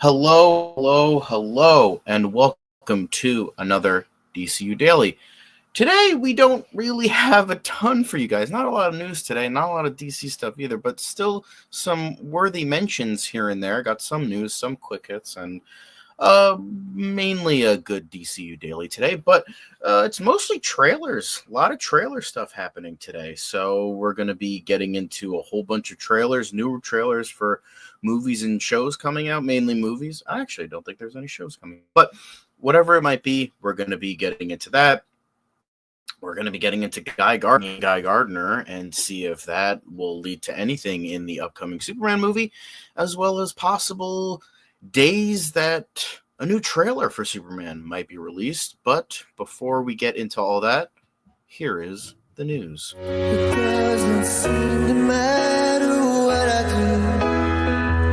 Hello, hello, hello, and welcome to another DCU Daily. Today, we don't really have a ton for you guys. Not a lot of news today, not a lot of DC stuff either, but still some worthy mentions here and there. Got some news, some quick hits, and mainly a good DCU Daily today, but it's mostly trailers. A lot of trailer stuff happening today. So we're going to be getting into a whole bunch of trailers, newer trailers for movies and shows coming out, mainly movies. I actually don't think there's any shows coming, but whatever it might be, we're going to be getting into that. We're going to be getting into Guy Gardner and see if that will lead to anything in the upcoming Superman movie, as well as possible days that a new trailer for Superman might be released. But before we get into all that, here is the news. It doesn't seem to matter what I do.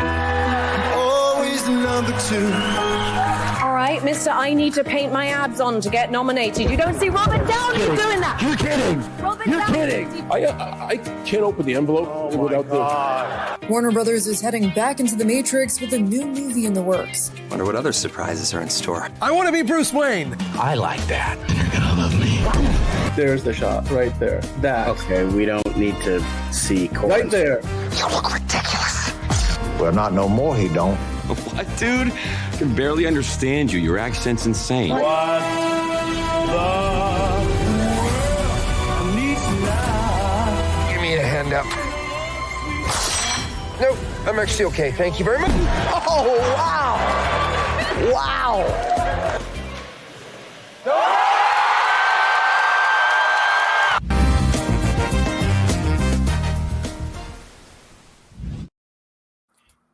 I'm always the number two. All right, mister, I need to paint my abs on to get nominated. You don't see Robert Downey doing that. You're kidding. You're kidding. I can't open the envelope without the... Warner Brothers is heading back into the Matrix with a new movie in the works. Wonder what other surprises are in store. I want to be Bruce Wayne. I like that. You're gonna love me. There's the shot right there. That. Okay, we don't need to see Corbin. Right there. You look ridiculous. Well, not no more, he don't. What, dude? I can barely understand you. Your accent's insane. What Give me a hand up. Nope, I'm actually okay. Thank you very much. Oh, wow. Wow.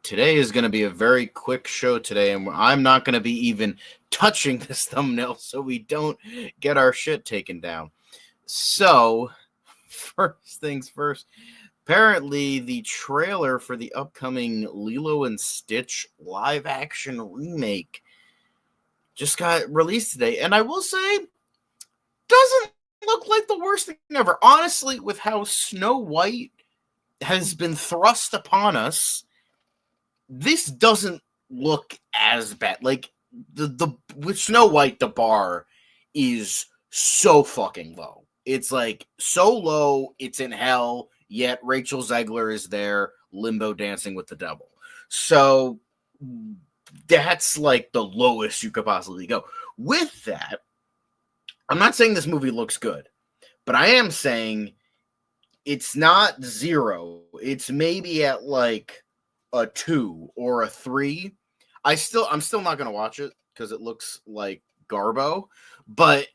Today is going to be a very quick show today, and I'm not going to be even touching this thumbnail so we don't get our shit taken down. So, first things first, apparently the trailer for the upcoming Lilo and Stitch live-action remake just got released today, and I will say, doesn't look like the worst thing ever. Honestly, with how Snow White has been thrust upon us, this doesn't look as bad. Like the with Snow White, the bar is so fucking low. It's like so low, it's in hell. Yet Rachel Zegler is there, limbo dancing with the devil. So that's like the lowest you could possibly go. With that, I'm not saying this movie looks good, but I am saying it's not 0. It's maybe at like a 2 or a 3. I'm still not gonna watch it because it looks like Garbo, but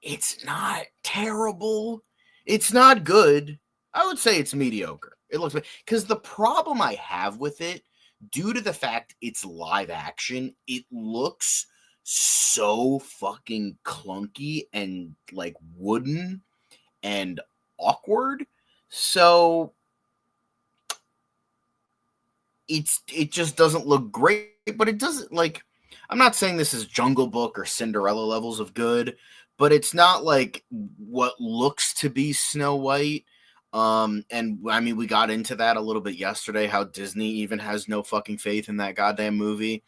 it's not terrible. It's not good. I would say it's mediocre. It looks because the problem I have with it, due to the fact it's live action, it looks so fucking clunky and like wooden and awkward. So it just doesn't look great, but it doesn't, like, I'm not saying this is Jungle Book or Cinderella levels of good, but it's not like what looks to be Snow White. And I mean, we got into that a little bit yesterday, how Disney even has no fucking faith in that goddamn movie.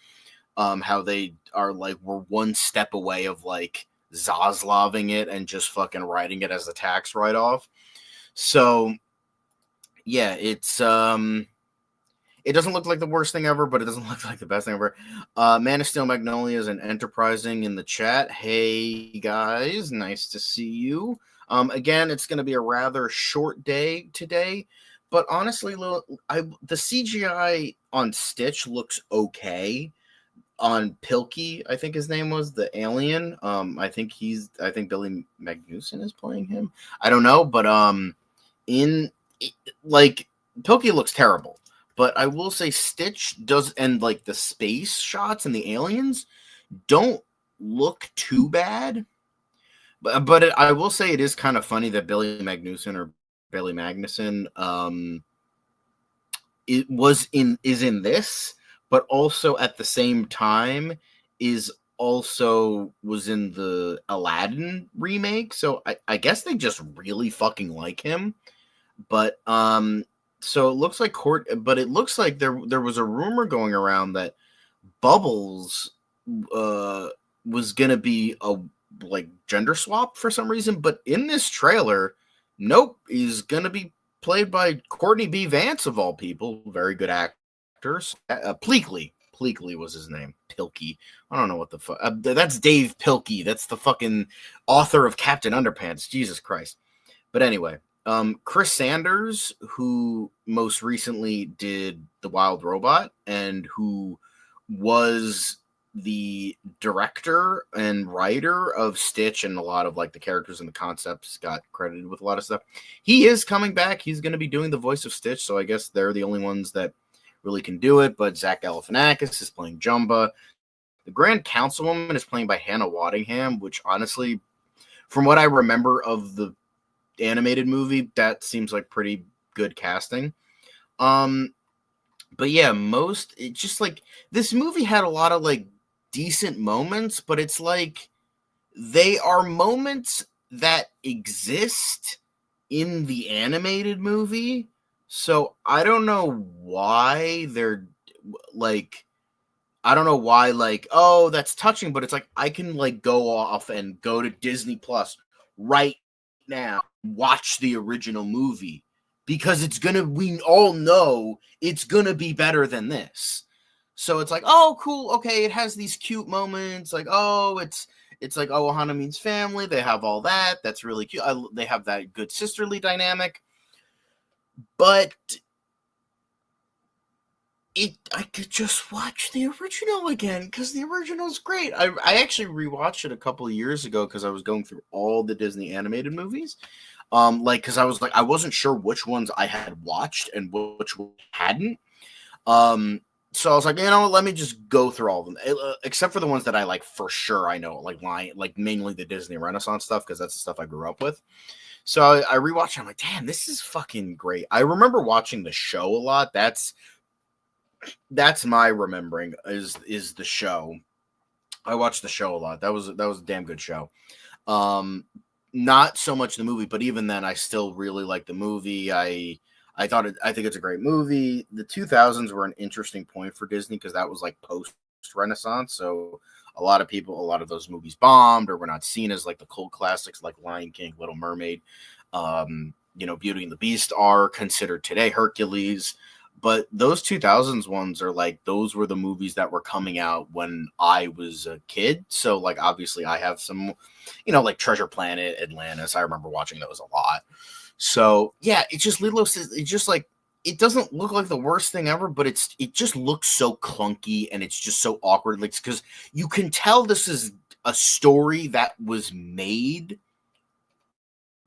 How they are like, we're one step away of like Zaslaving it and just fucking writing it as a tax write-off. So yeah, it doesn't look like the worst thing ever, but it doesn't look like the best thing ever. Man of Steel Magnolias and Enterprising in the chat. Hey, guys. Nice to see you. Again, it's going to be a rather short day today. But honestly, the CGI on Stitch looks okay. On Pilkey, I think his name was, the alien. I think Billy Magnuson is playing him. I don't know, but Pilkey looks terrible. But I will say Stitch does, and like the space shots and the aliens don't look too bad. But I will say it is kind of funny that Billy Magnuson is in this, but also at the same time was in the Aladdin remake. So I guess they just really fucking like him. But So it looks like it looks like there was a rumor going around that Bubbles was gonna be a like gender swap for some reason, but in this trailer, nope, he's gonna be played by Courtney B. Vance of all people, very good actors. Pleakley was his name. Pilkey. I don't know what the fuck. That's Dave Pilkey. That's the fucking author of Captain Underpants. Jesus Christ. But anyway, Chris Sanders, who most recently did The Wild Robot and who was the director and writer of Stitch and a lot of like the characters and the concepts, got credited with a lot of stuff. He is coming back. He's going to be doing the voice of Stitch, so I guess they're the only ones that really can do it. But Zach Galifianakis is playing Jumba. The Grand Councilwoman is played by Hannah Waddingham, which honestly, from what I remember of the animated movie, that seems like pretty good casting. But yeah, it just like this movie had a lot of like decent moments, but it's like they are moments that exist in the animated movie. So I don't know why they're like, oh, that's touching, but it's like I can like go off and go to Disney Plus right now, watch the original movie, because we all know it's gonna be better than this. So it's like, oh, cool, okay, it has these cute moments, like, oh, it's like, oh, Ohana means family, they have all that, that's really cute, they have that good sisterly dynamic, but I could just watch the original again, because the original's great. I actually rewatched it a couple of years ago, because I was going through all the Disney animated movies, because I was like, I wasn't sure which ones I had watched and which one hadn't, so I was like, let me just go through all of them, except for the ones that I like for sure. I know, like mainly the Disney Renaissance stuff, because that's the stuff I grew up with. So I rewatched it. I'm like, damn, this is fucking great. I remember watching the show a lot. That's my remembering is the show. I watched the show a lot. That was a damn good show. Not so much the movie, but even then, I still really like the movie. I think it's a great movie. The 2000s were an interesting point for Disney, because that was like post-Renaissance. So a lot of those movies bombed or were not seen as like the cult classics like Lion King, Little Mermaid, Beauty and the Beast are considered today, Hercules. But those 2000s ones are like, those were the movies that were coming out when I was a kid. So like, obviously I have some, like Treasure Planet, Atlantis. I remember watching those a lot. So yeah, it's just Lilo. It's just like, it doesn't look like the worst thing ever, but it just looks so clunky and it's just so awkward. Like, because you can tell this is a story that was made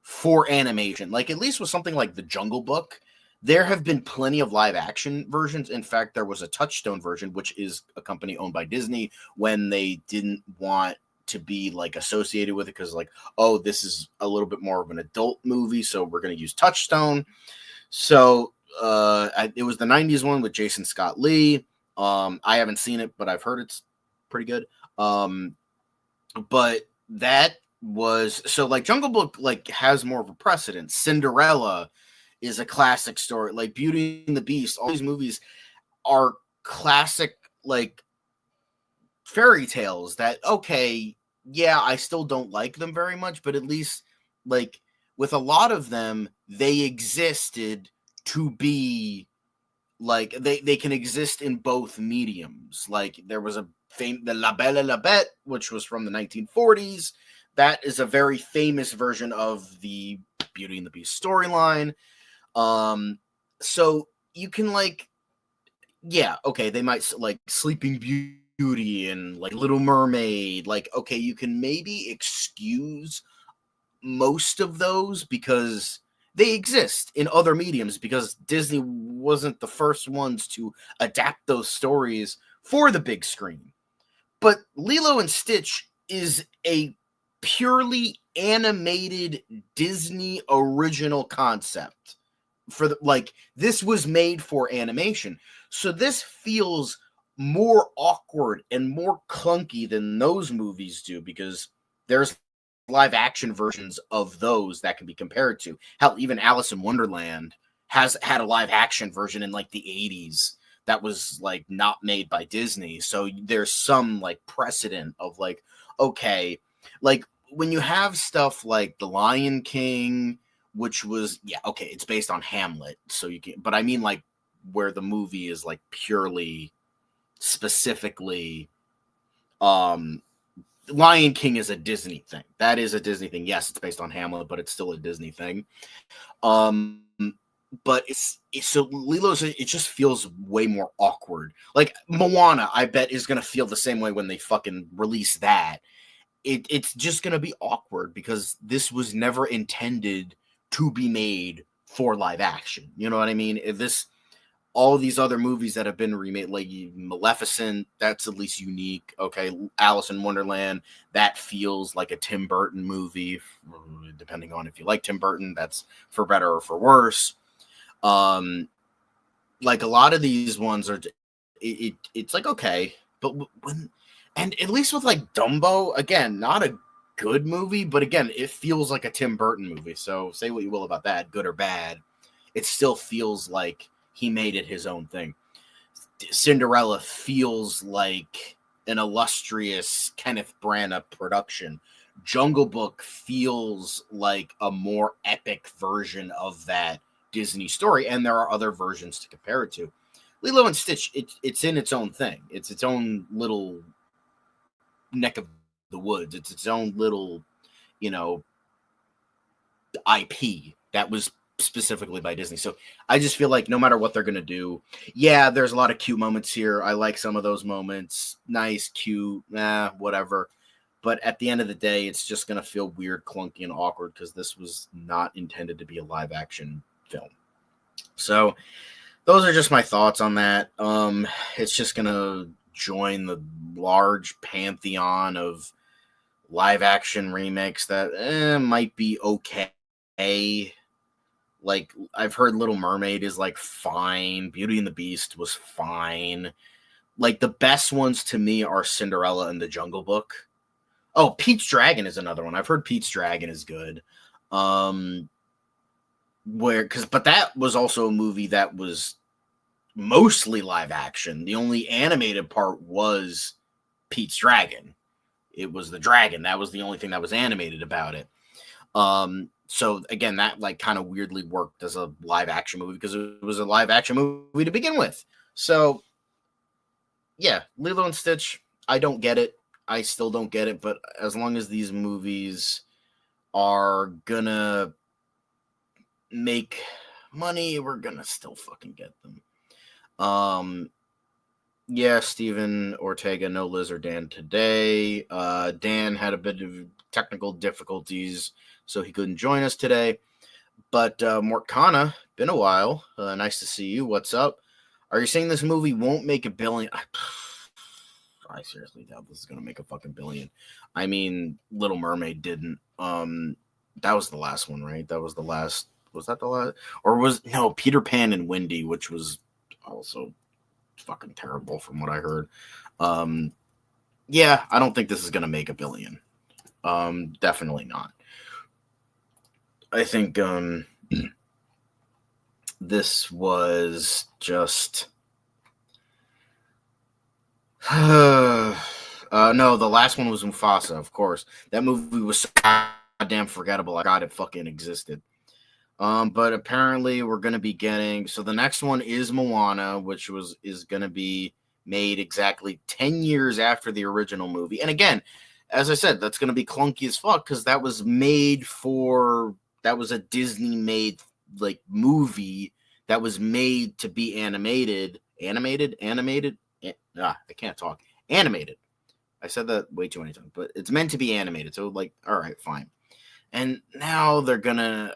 for animation. Like, at least with something like The Jungle Book, there have been plenty of live action versions. In fact, there was a Touchstone version, which is a company owned by Disney, when they didn't want to be like associated with it, because like, oh, this is a little bit more of an adult movie, so we're going to use Touchstone. So it was the 90s one with Jason Scott Lee. I haven't seen it, but I've heard it's pretty good. But that was, so like Jungle Book like has more of a precedent. Cinderella is a classic story, like Beauty and the Beast. All these movies are classic like fairy tales that, okay, yeah, I still don't like them very much, but at least like with a lot of them, they existed to be like, they can exist in both mediums. Like there was the La Belle et la Bête, which was from the 1940s. That is a very famous version of the Beauty and the Beast storyline. So you can like, yeah, okay, they might like Sleeping Beauty and like Little Mermaid. Like, okay, you can maybe excuse most of those because they exist in other mediums, because Disney wasn't the first ones to adapt those stories for the big screen. But Lilo and Stitch is a purely animated Disney original concept. For like, this was made for animation. So this feels more awkward and more clunky than those movies do, because there's live action versions of those that can be compared to. Hell, even Alice in Wonderland has had a live action version in like the 80s that was like not made by Disney. So there's some like precedent of like, okay, like when you have stuff like The Lion King, which was, yeah, okay, it's based on Hamlet. So you can, but I mean like where the movie is like purely specifically, Lion King is a Disney thing. That is a Disney thing. Yes, it's based on Hamlet, but it's still a Disney thing. But it's so Lilo's, it just feels way more awkward. Like Moana, I bet is gonna feel the same way when they fucking release that. It's just gonna be awkward because this was never intended to be made for live action. You know what I mean? If this, all these other movies that have been remade, like Maleficent, that's at least unique. Okay, Alice in Wonderland, that feels like a Tim Burton movie, depending on if you like Tim Burton. That's for better or for worse. Like a lot of these ones are, it's like, okay, but when, and at least with like Dumbo, again, not a good movie, but again, it feels like a Tim Burton movie. So say what you will about that, good or bad, it still feels like he made it his own thing. Cinderella feels like an illustrious Kenneth Branagh production. Jungle Book feels like a more epic version of that Disney story, and there are other versions to compare it to. Lilo and Stitch, it's in its own thing. It's its own little neck of the woods. It's its own little, you know, IP that was specifically by Disney. So I just feel like no matter what they're going to do, yeah, there's a lot of cute moments here. I like some of those moments. Nice, cute, whatever. But at the end of the day, it's just going to feel weird, clunky, and awkward because this was not intended to be a live action film. So those are just my thoughts on that. It's just going to join the large pantheon of live action remakes that might be okay. Like, I've heard Little Mermaid is like fine. Beauty and the Beast was fine. Like, the best ones to me are Cinderella and the Jungle Book. Oh, Pete's Dragon is another one. I've heard Pete's Dragon is good. But that was also a movie that was mostly live action. The only animated part was Pete's Dragon. It was the dragon. That was the only thing that was animated about it. So again, that like kind of weirdly worked as a live action movie because it was a live action movie to begin with. So yeah, Lilo and Stitch, I don't get it. I still don't get it. But as long as these movies are gonna make money, we're gonna still fucking get them. Yeah, Steven Ortega, no Liz or Dan today. Dan had a bit of technical difficulties, so he couldn't join us today. But Morkana, been a while. Nice to see you. What's up? Are you saying this movie won't make $1 billion? I seriously doubt this is going to make a fucking $1 billion. I mean, Little Mermaid didn't. That was the last one, right? That was the last. Was that the last? Or was, no, Peter Pan and Wendy, which was also fucking terrible from what I heard. Yeah, I don't think this is going to make $1 billion. Definitely not. I think this was just no, the last one was Mufasa, of course. That movie was so goddamn forgettable. I forgot it fucking existed. But apparently we're gonna be getting, so the next one is Moana, which is gonna be made exactly 10 years after the original movie. And again, as I said, that's gonna be clunky as fuck because that was a Disney made like movie that was made to be animated. I can't talk. Animated. I said that way too many times, but it's meant to be animated. So like, all right, fine. And now they're gonna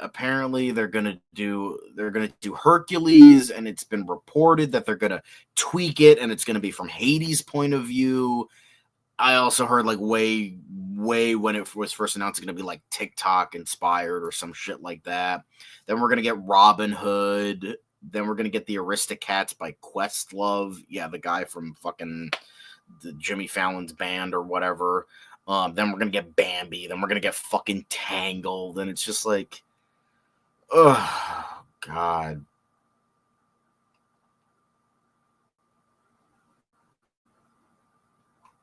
do Hercules, and it's been reported that they're gonna tweak it, and it's gonna be from Hades' point of view. I also heard like way when it was first announced, it's gonna be like TikTok inspired or some shit like that. Then we're gonna get Robin Hood. Then we're gonna get the Aristocats by Questlove. Yeah, the guy from fucking the Jimmy Fallon's band or whatever. Then we're gonna get Bambi. Then we're gonna get fucking Tangled, and it's just like, oh god,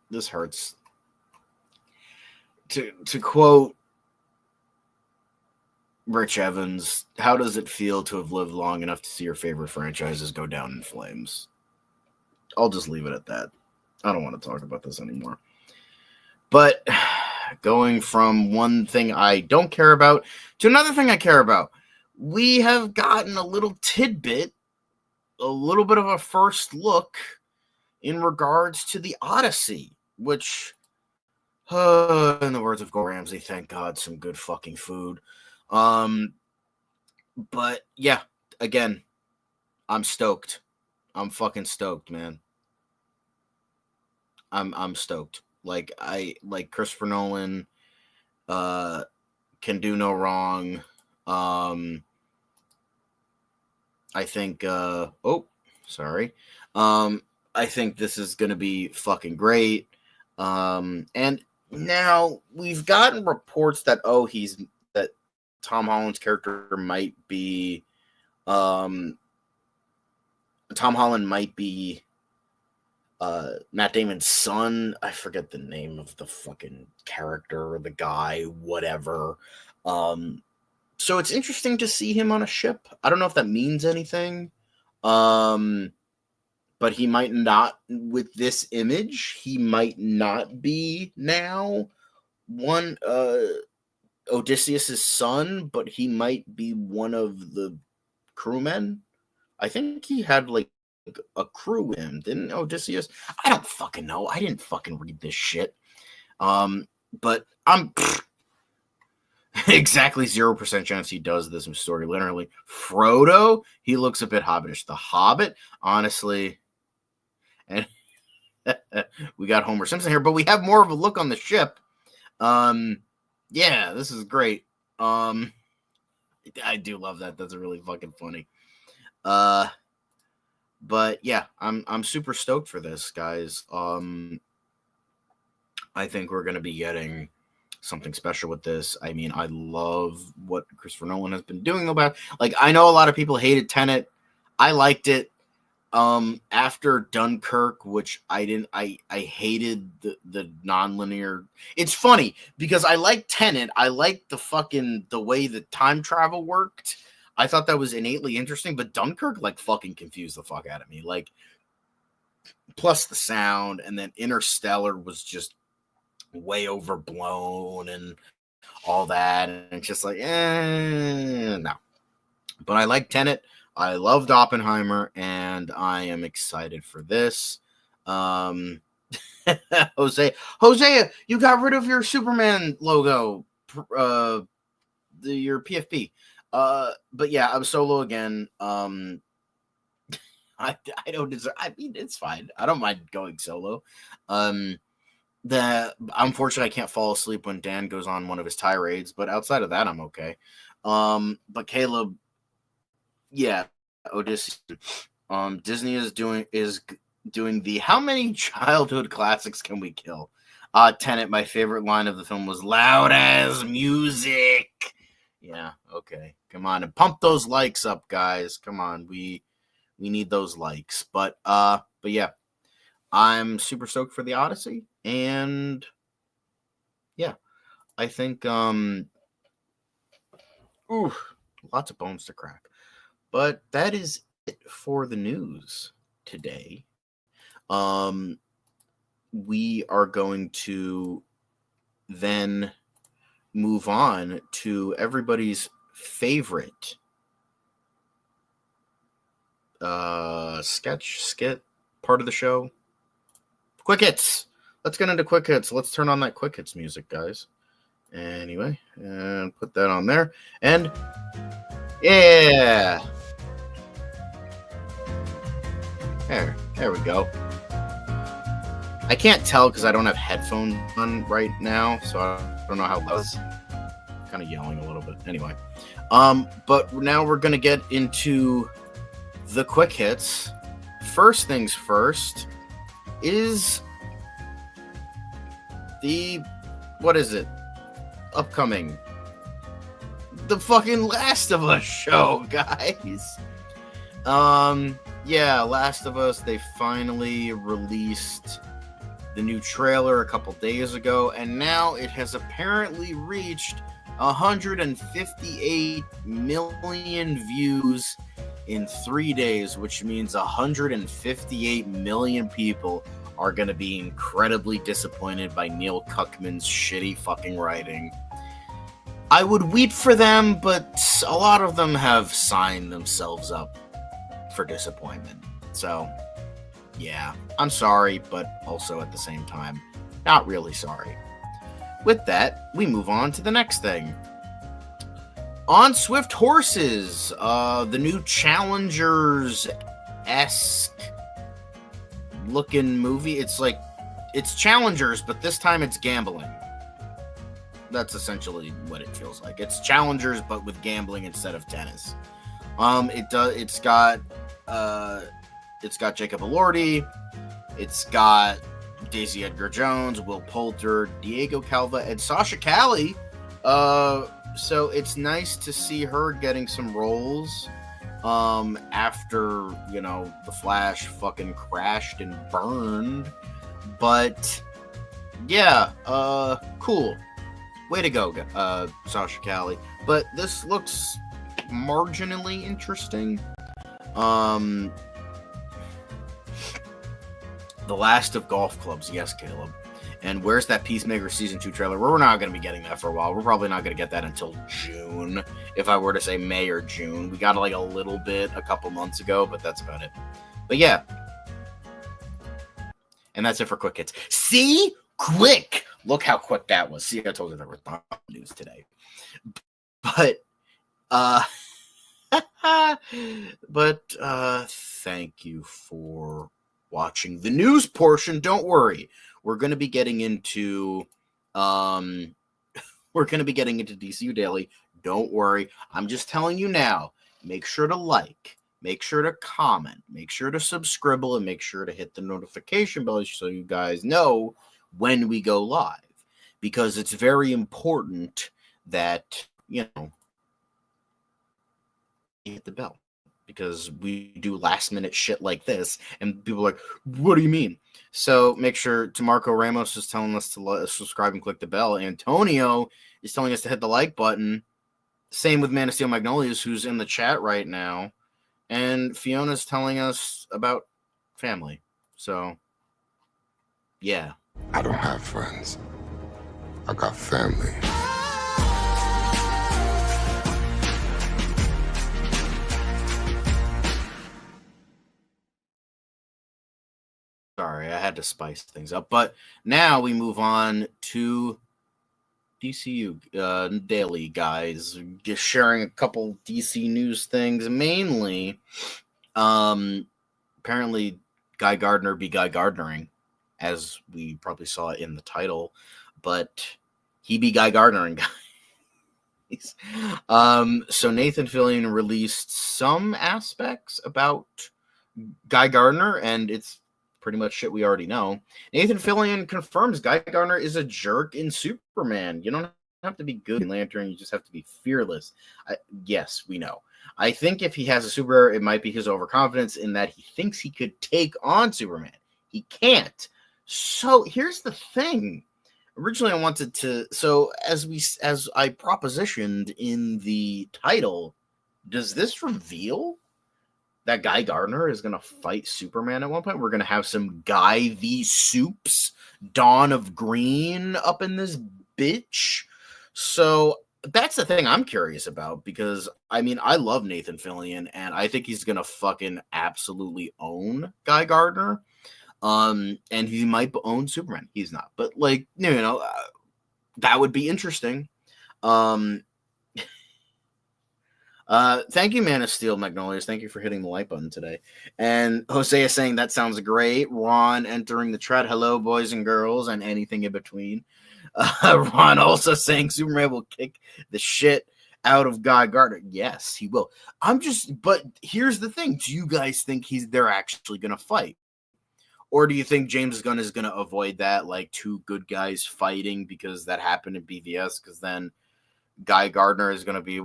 This hurts. To quote Rich Evans, how does it feel to have lived long enough to see your favorite franchises go down in flames? I'll just leave it at that. I don't want to talk about this anymore. But going from one thing I don't care about to another thing I care about, we have gotten a little tidbit, a little bit of a first look in regards to the Odyssey, which, in the words of Gordon Ramsay, thank God, some good fucking food. But yeah, again, I'm stoked. I'm fucking stoked, man. I'm stoked. Like Christopher Nolan can do no wrong. I think I think this is gonna be fucking great. And now we've gotten reports that that Tom Holland's character might be Tom Holland might be Matt Damon's son. I forget the name of the fucking character or the guy, whatever. So it's interesting to see him on a ship. I don't know if that means anything. But he might not, with this image, he might not be now one Odysseus's son, but he might be one of the crewmen. I think he had like a crew with him, didn't Odysseus? I don't fucking know. I didn't fucking read this shit. But I'm exactly 0% chance he does this story. Literally, Frodo, he looks a bit hobbitish. The Hobbit, honestly, and we got Homer Simpson here, but we have more of a look on the ship. Yeah, this is great. I do love that. That's really fucking funny. But yeah, I'm super stoked for this, guys. I think we're gonna be getting something special with this. I mean, I love what Christopher Nolan has been doing about. Like, I know a lot of people hated Tenet. I liked it. After Dunkirk, which I didn't, I hated the non-linear. It's funny because I like Tenet. I like the way the time travel worked. I thought that was innately interesting, but Dunkirk like fucking confused the fuck out of me. Like, plus the sound, and then Interstellar was just way overblown and all that, and it's just like, no. But I like Tenet. I loved Oppenheimer, and I am excited for this. Hosea, you got rid of your Superman logo, your PFP. But yeah, I'm Solo again. I don't deserve. I mean, it's fine. I don't mind going solo. Unfortunately, I can't fall asleep when Dan goes on one of his tirades, but outside of that, I'm okay. But Caleb, yeah, Odysseus. Disney is doing the how many childhood classics can we kill? Tenet, my favorite line of the film was loud as music. Yeah, okay. Come on, and pump those likes up, guys. Come on, we need those likes. But yeah, I'm super stoked for the Odyssey, and yeah, I think lots of bones to crack. But that is it for the news today. We are going to then move on to everybody's favorite skit part of the show. Quick hits. Let's get into quick hits. Let's turn on that quick hits music, guys. Anyway, and put that on there. And yeah. There we go. I can't tell because I don't have headphones on right now, so I don't know how loud. Kind of yelling a little bit. Anyway, but now we're gonna get into the quick hits. First things first is what is it? Upcoming. The fucking Last of Us show, guys. Yeah, Last of Us, they finally released the new trailer a couple days ago, and now it has apparently reached 158 million views in 3 days, which means 158 million people are going to be incredibly disappointed by Neil Cuckman's shitty fucking writing. I would weep for them, but a lot of them have signed themselves up for disappointment. So, yeah, I'm sorry, but also at the same time, not really sorry. With that, we move on to the next thing. On Swift Horses, the new Challengers-esque looking movie. It's Challengers, but this time it's gambling. That's essentially what it feels like. It's Challengers, but with gambling instead of tennis. It's got Jacob Elordi. It's got Daisy Edgar Jones, Will Poulter, Diego Calva, and Sasha Callie. So it's nice to see her getting some roles after, The Flash fucking crashed and burned. But yeah, cool. Way to go, Sasha Callie. But this looks marginally interesting. The Last of Golf Clubs, yes, Caleb. And where's that Peacemaker Season 2 trailer? We're not going to be getting that for a while. We're probably not going to get that until June, if I were to say May or June. We got a little bit a couple months ago, but that's about it. But yeah. And that's it for Quick Hits. See? Quick! Look how quick that was. See, I told you there was news today. But, thank you for watching the news portion. Don't worry. We're going to be getting into DCU Daily. Don't worry. I'm just telling you now. Make sure to like, make sure to comment, make sure to subscribe, and make sure to hit the notification bell so you guys know when we go live. Because it's very important that, you hit the bell. Because we do last minute shit like this, and people are like, what do you mean? So make sure Marco Ramos is telling us to subscribe and click the bell. Antonio is telling us to hit the like button. Same with Man of Steel Magnolias, who's in the chat right now. And Fiona's telling us about family. So, yeah. I don't have friends. I got family. Sorry, I had to spice things up. But now we move on to DCU Daily, guys. Just sharing a couple DC news things. Mainly, apparently Guy Gardner be Guy Gardnering, as we probably saw in the title. But he be Guy Gardnering, guys. So Nathan Fillion released some aspects about Guy Gardner, and it's pretty much shit we already know. Nathan Fillion confirms Guy Gardner is a jerk in Superman. You don't have to be good in Lantern. You just have to be fearless. Yes, we know. I think if he has a superpower, it might be his overconfidence in that he thinks he could take on Superman. He can't. So here's the thing. Originally, I wanted to. So as I propositioned in the title, does this reveal that Guy Gardner is going to fight Superman at one point? We're going to have some Guy v. Soups, Dawn of Green up in this bitch. So that's the thing I'm curious about, because, I mean, I love Nathan Fillion, and I think he's going to fucking absolutely own Guy Gardner. And he might own Superman. He's not. But, that would be interesting. Thank you, Man of Steel Magnolias. Thank you for hitting the like button today. And Jose is saying that sounds great. Ron entering the chat. Hello, boys and girls, and anything in between. Ron also saying Superman will kick the shit out of Guy Gardner. Yes, he will. But here's the thing. Do you guys think they're actually going to fight? Or do you think James Gunn is going to avoid that, like two good guys fighting because that happened in BVS? Because then Guy Gardner is going to be,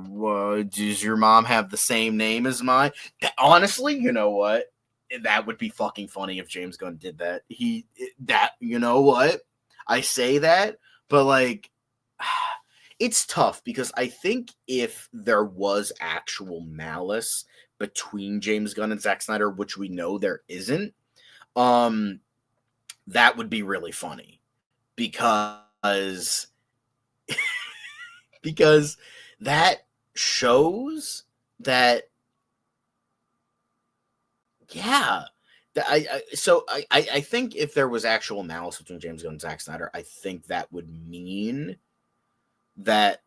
does your mom have the same name as mine? Honestly, you know what? that would be fucking funny if James Gunn did that. You know what? I say that, but like, it's tough because I think if there was actual malice between James Gunn and Zack Snyder, which we know there isn't, that would be really funny because that shows that, yeah. I think if there was actual malice between James Gunn and Zack Snyder, I think that would mean that,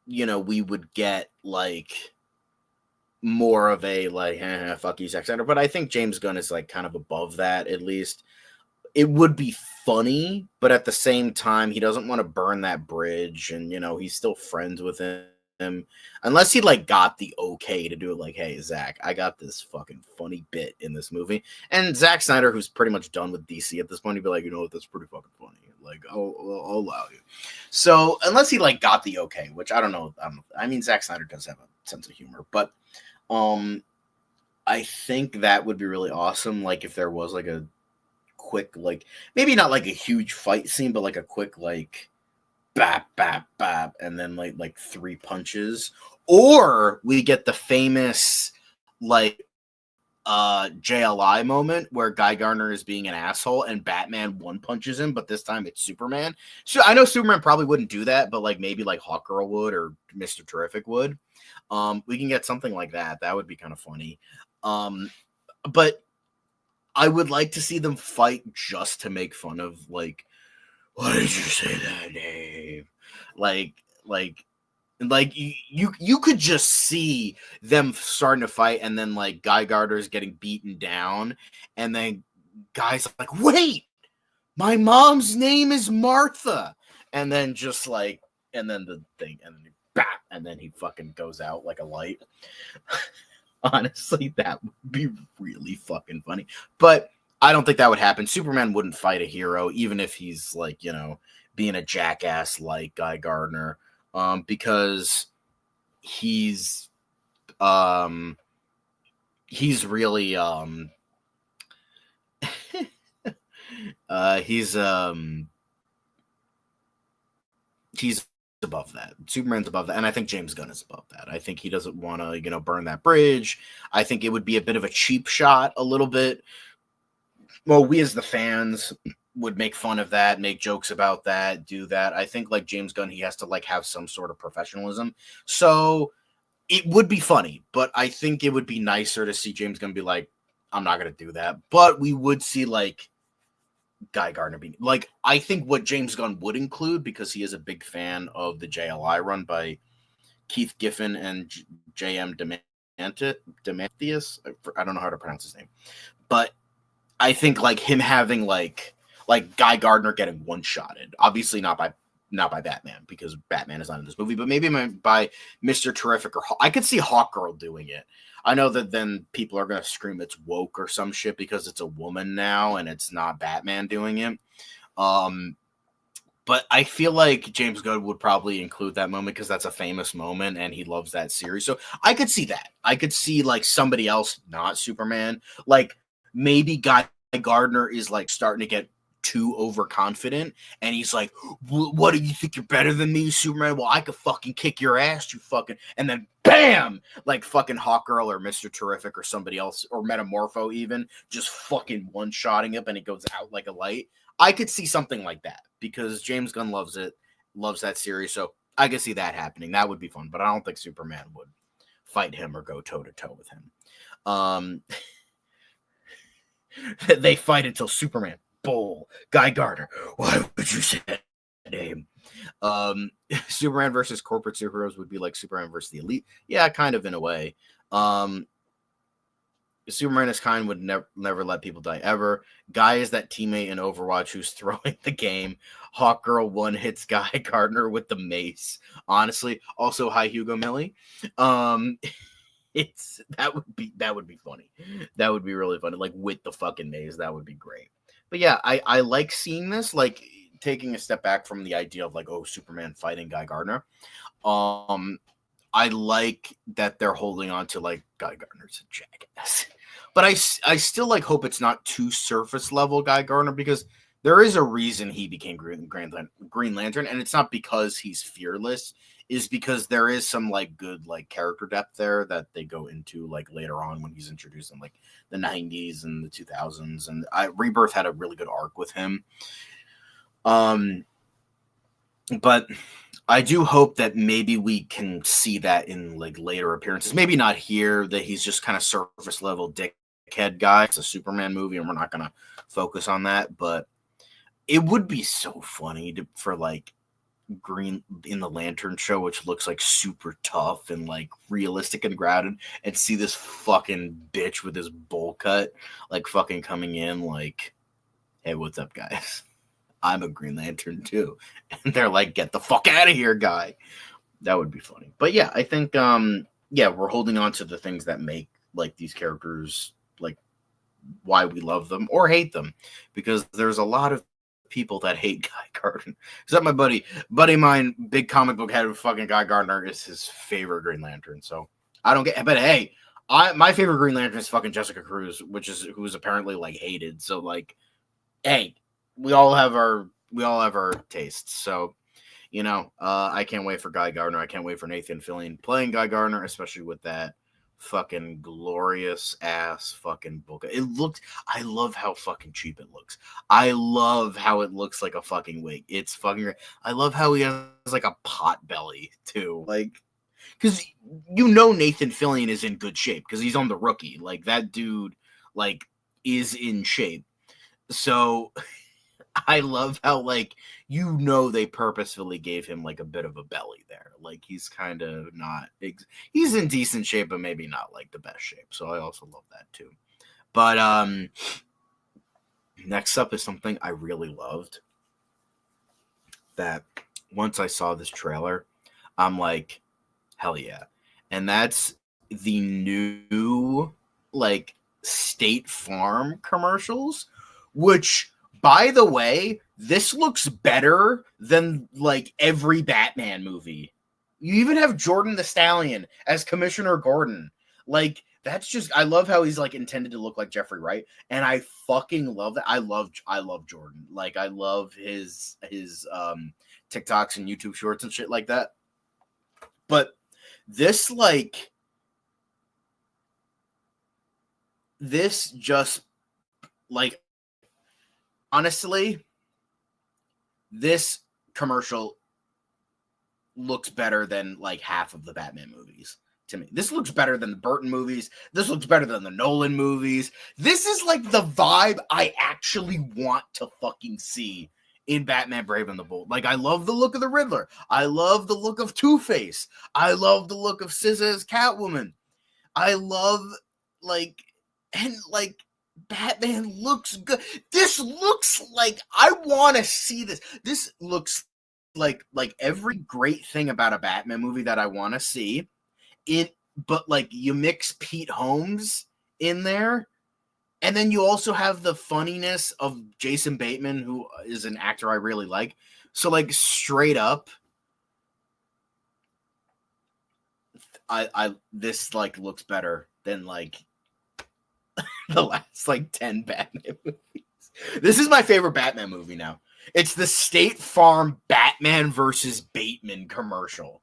you know, we would get like more of a like, fuck you, Zack Snyder. But I think James Gunn is like kind of above that, at least. It would be funny, but at the same time, he doesn't want to burn that bridge, and, you know, he's still friends with him. Unless he like got the okay to do it, like, hey, Zach, I got this fucking funny bit in this movie. And Zack Snyder, who's pretty much done with DC at this point, he'd be like, you know what, that's pretty fucking funny. Like, I'll allow you. So unless he like got the okay, which I don't know. I mean, Zack Snyder does have a sense of humor, but I think that would be really awesome. Like if there was like a quick, like maybe not like a huge fight scene, but like a quick like bap bap bap, and then like 3 punches, or we get the famous like JLI moment where Guy Gardner is being an asshole and Batman one punches him, but this time it's Superman. So I know Superman probably wouldn't do that, but like maybe like Hawkgirl would or Mr. Terrific would. We can get something like that. That would be kind of funny. But I would like to see them fight just to make fun of like, why did you say that name? Like you could just see them starting to fight, and then like Guy Gardner's getting beaten down, and then Guy's like, wait, my mom's name is Martha, and then just like, and then the thing, and then bap, and then he fucking goes out like a light. Honestly, that would be really fucking funny, but I don't think that would happen. Superman wouldn't fight a hero, even if he's like, you know, being a jackass like Guy Gardner, because he's really he's above that. Superman's above that, and I think James Gunn is above that. I think he doesn't want to, you know, burn that bridge. I think it would be a bit of a cheap shot, a little bit. Well, we as the fans would make fun of that, make jokes about that, do that. I think like James Gunn, he has to like have some sort of professionalism. So it would be funny, but I think it would be nicer to see James Gunn be like, I'm not going to do that. But we would see like Guy Gardner being like, I think what James Gunn would include, because he is a big fan of the JLI run by Keith Giffen and J.M. Demantius. I don't know how to pronounce his name, but I think like him having like Guy Gardner getting one-shotted, obviously not by Batman, because Batman is not in this movie, but maybe by Mr. Terrific, or I could see Hawkgirl doing it. I know that then people are going to scream it's woke or some shit because it's a woman now and it's not Batman doing it. But I feel like James Gunn would probably include that moment because that's a famous moment and he loves that series. So I could see that. I could see like somebody else, not Superman, like maybe Guy Gardner is like starting to get too overconfident, and he's like, what do you think, you're better than me, Superman? Well, I could fucking kick your ass, you fucking, and then bam, like fucking Hawkgirl or Mr. Terrific or somebody else, or Metamorpho even, just fucking one-shotting him and it goes out like a light. I could see something like that because James Gunn loves that series, so I could see that happening. That would be fun, but I don't think Superman would fight him or go toe-to-toe with him. They fight until Superman. Bull. Guy Gardner. Why would you say that name? Superman versus corporate superheroes would be like Superman versus the Elite. Yeah, kind of in a way. Superman is kind, would never let people die ever. Guy is that teammate in Overwatch who's throwing the game. Hawkgirl one hits Guy Gardner with the mace. Honestly, also hi Hugo Millie. That would be funny. That would be really funny. Like with the fucking maze, that would be great. But yeah, I like seeing this, like taking a step back from the idea of like, oh, Superman fighting Guy Gardner. I like that they're holding on to like Guy Gardner's a jackass. But I still like hope it's not too surface level Guy Gardner, because there is a reason he became Green Lantern, and it's not because he's fearless, is because there is some like good like character depth there that they go into like later on when he's introduced in like the 90s and the 2000s, and Rebirth had a really good arc with him. But I do hope that maybe we can see that in like later appearances. Maybe not here, that he's just kind of surface level dickhead guy. It's a Superman movie, and we're not going to focus on that. But it would be so funny for like Green in the Lantern show, which looks like super tough and like realistic and grounded, and see this fucking bitch with his bowl cut like fucking coming in like, hey, what's up, guys? I'm a Green Lantern too. And they're like, get the fuck out of here, guy. That would be funny. But yeah, I think we're holding on to the things that make like these characters like why we love them or hate them, because there's a lot of people that hate Guy Gardner. Except my buddy of mine, big comic book head of fucking Guy Gardner, is his favorite Green Lantern. So I don't get, but hey, my favorite Green Lantern is fucking Jessica Cruz, who's apparently like hated. So like, hey, we all have our tastes. So, you know, I can't wait for Guy Gardner. I can't wait for Nathan Fillion playing Guy Gardner, especially with that fucking glorious ass fucking book. I love how fucking cheap it looks. I love how it looks like a fucking wig. It's fucking, I love how he has like a pot belly too. Like, because you know Nathan Fillion is in good shape because he's on The Rookie. Like, that dude like is in shape. So I love how, like, you know, they purposefully gave him like a bit of a belly there. Like, he's kind of not, he's in decent shape, but maybe not like the best shape. So I also love that too. But next up is something I really loved, that once I saw this trailer, I'm like, hell yeah. And that's the new like State Farm commercials, which, by the way, this looks better than like every Batman movie. You even have Jordan the Stallion as Commissioner Gordon. Like, that's just, I love how he's like intended to look like Jeffrey Wright, and I fucking love that. I love Jordan. Like, I love his TikToks and YouTube shorts and shit like that. But this just like, honestly, this commercial looks better than like half of the Batman movies to me. This looks better than the Burton movies. This looks better than the Nolan movies. This is like the vibe I actually want to fucking see in Batman Brave and the Bold. Like, I love the look of the Riddler. I love the look of Two-Face. I love the look of SZA as Catwoman. I love, like, and like, Batman looks good. This looks like, I want to see this. This looks like every great thing about a Batman movie that I want to see. But like, you mix Pete Holmes in there, and then you also have the funniness of Jason Bateman, who is an actor I really like. So like, straight up, this like looks better than like the last like 10 Batman movies. This is my favorite Batman movie now. It's the State Farm Batman versus Bateman commercial.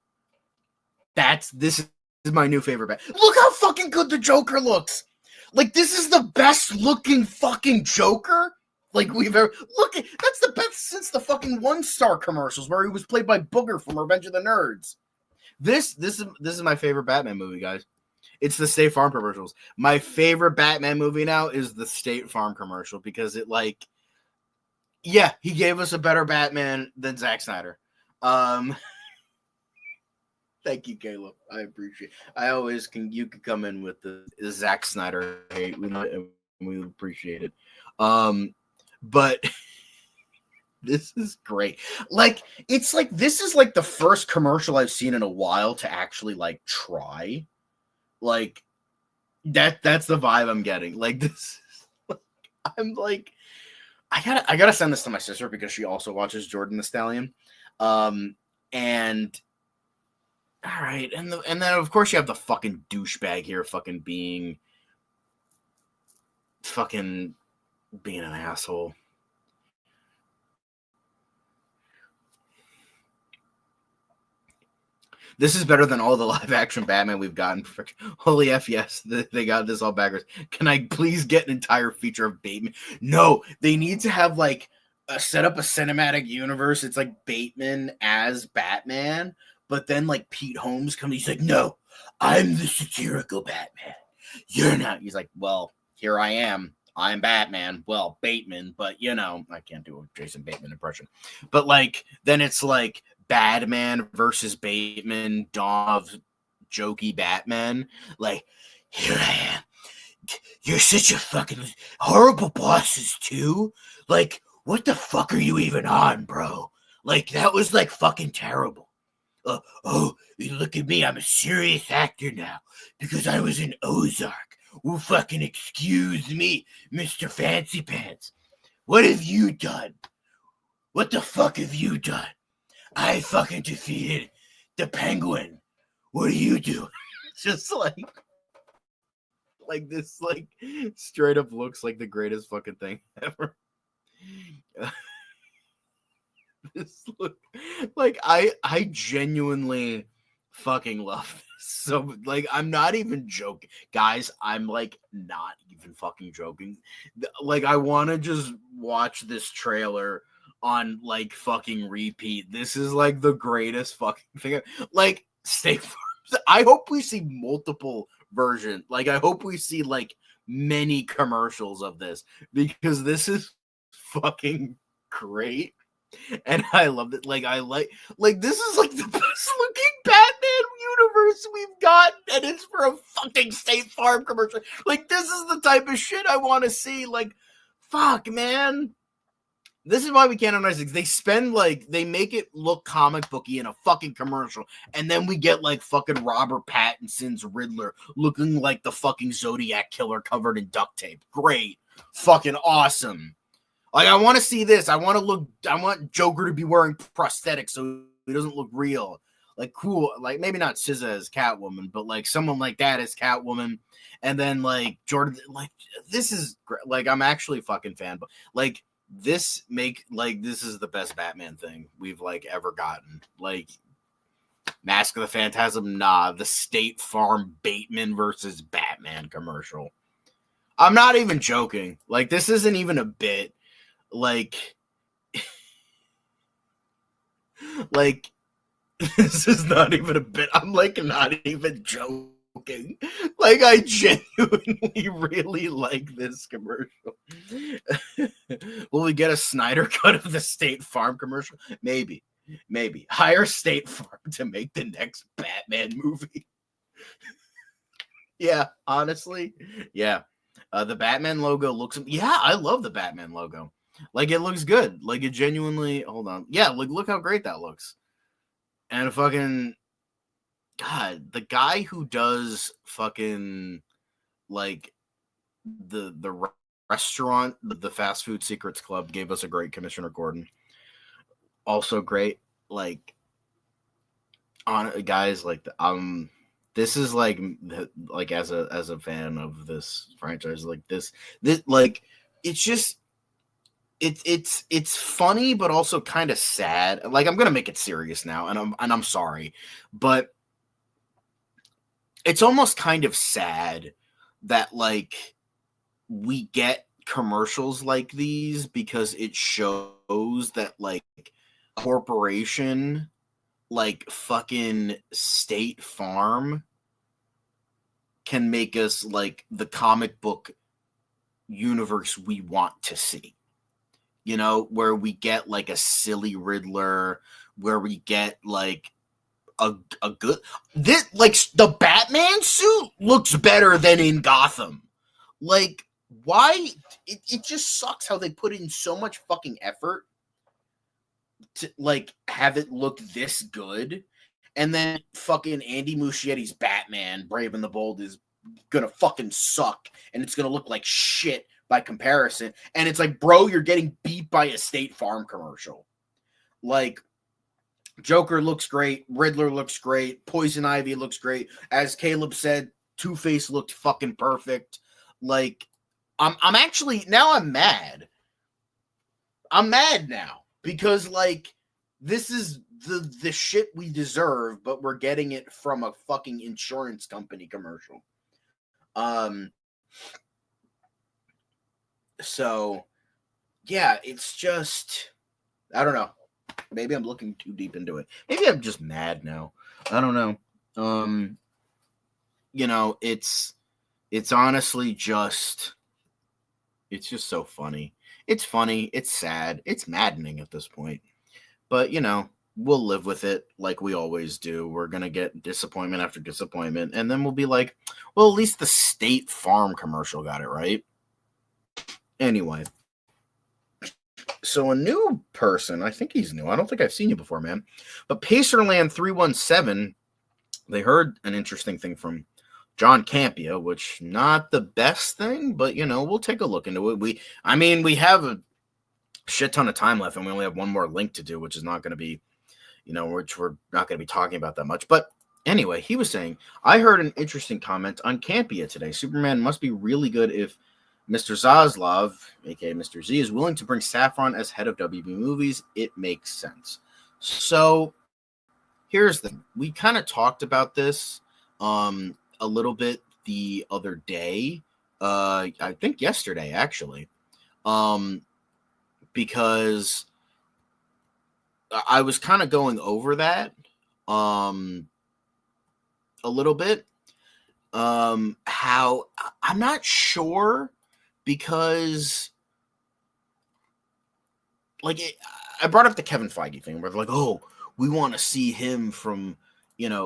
This is my new favorite Batman. Look how fucking good the Joker looks. Like, this is the best looking fucking Joker like we've ever. That's the best since the fucking One Star commercials where he was played by Booger from Revenge of the Nerds. This is my favorite Batman movie, guys. It's the State Farm commercials. My favorite Batman movie now is the State Farm commercial, because it like, yeah, he gave us a better Batman than Zack Snyder. Thank you, Caleb. I appreciate it. You can come in with the Zack Snyder hate. We appreciate it. But this is great. Like, it's like, this is like the first commercial I've seen in a while to actually like try. Like, that's the vibe I'm getting. Like, this is, I'm like, I gotta send this to my sister because she also watches Jordan the Stallion. And all right, and then of course you have the fucking douchebag here fucking being fucking being an asshole. This is better than all the live action Batman we've gotten. Holy F yes, they got this all backwards. Can I please get an entire feature of Bateman? No, they need to have like set up a cinematic universe. It's like Bateman as Batman, but then like Pete Holmes comes. He's like, no, I'm the satirical Batman. You're not. He's like, well, here I am. I'm Batman. Well, Bateman, but you know, I can't do a Jason Bateman impression. But like, then it's like Batman versus Bateman, Dawn of Jokey Batman. Like, here I am. You're such a fucking horrible bosses too. Like, what the fuck are you even on, bro? Like, that was like fucking terrible. Oh, look at me. I'm a serious actor now because I was in Ozark. Well, fucking excuse me, Mr. Fancy Pants. What have you done? What the fuck have you done? I fucking defeated the Penguin. What do you do? Just like this, like straight up looks like the greatest fucking thing ever. This look like I genuinely fucking love this. So like I'm not even joking, guys. I'm like not even fucking joking. Like I want to just watch this trailer on like fucking repeat. This is like the greatest fucking thing. Like State Farm. I hope we see multiple versions. Like I hope we see like many commercials of this because this is fucking great. And I love it. Like I like this is like the best looking Batman universe we've got, and it's for a fucking State Farm commercial. Like this is the type of shit I want to see. Like, fuck, man. This is why we can't analyze it. They spend like they make it look comic booky in a fucking commercial, and then we get like fucking Robert Pattinson's Riddler looking like the fucking Zodiac killer covered in duct tape. Great, fucking awesome. Like I want to see this. I want Joker to be wearing prosthetics so he doesn't look real. Like cool. Like maybe not SZA as Catwoman, but like someone like that as Catwoman, and then like Jordan. Like this is great. Like I'm actually fucking fan, but like. This is the best Batman thing we've like ever gotten. Like Mask of the Phantasm, nah, the State Farm Bateman versus Batman commercial. I'm not even joking. Like this isn't even a bit. Like this is not even a bit. I'm like not even joking. Like I genuinely really like this commercial. Will we get a Snyder cut of the State Farm commercial? Maybe hire State Farm to make the next Batman movie. Yeah, honestly, yeah. The Batman logo looks. Yeah, I love the Batman logo. Like it looks good. Like it genuinely. Hold on. Yeah, look how great that looks. And fucking. God, the guy who does fucking like the restaurant, the fast food secrets club gave us a great Commissioner Gordon. Also great. Like on guys like this is like as a fan of this franchise, like this like it's just it's funny but also kind of sad. Like I'm gonna make it serious now, and I'm sorry, but it's almost kind of sad that like we get commercials like these because it shows that like corporation like fucking State Farm can make us like the comic book universe we want to see. You know, where we get like a silly Riddler, where we get like a good this like the Batman suit looks better than in Gotham. Like why it just sucks how they put in so much fucking effort to like have it look this good, and then fucking Andy Muschietti's Batman Brave and the Bold is gonna fucking suck, and it's gonna look like shit by comparison. And it's like, bro, you're getting beat by a State Farm commercial. Like Joker looks great. Riddler looks great. Poison Ivy looks great. As Caleb said, Two-Face looked fucking perfect. Like, I'm actually now I'm mad. I'm mad now because like this is the shit we deserve, but we're getting it from a fucking insurance company commercial. So yeah, it's just I don't know. Maybe I'm looking too deep into it. Maybe I'm just mad now. I don't know. It's honestly just it's just so funny. It's funny, it's sad, it's maddening at this point. But we'll live with it like we always do. We're gonna get disappointment after disappointment, and then we'll be like, well, at least the State Farm commercial got it right. Anyway. So a new person, I think he's new. I don't think I've seen you before, man. But Pacerland 317, they heard an interesting thing from John Campea, which not the best thing, but we'll take a look into it. We have a shit ton of time left, and we only have one more link to do, which is not going to be, which we're not going to be talking about that much. But anyway, he was saying, I heard an interesting comment on Campea today. Superman must be really good if Mr. Zaslav, aka Mr. Z, is willing to bring Saffron as head of WB Movies. It makes sense. So here's the thing. We kind of talked about this a little bit the other day. I think yesterday, actually. Because I was kind of going over that a little bit. How I'm not sure. Because, like, I brought up the Kevin Feige thing where they're like, oh, we want to see him from,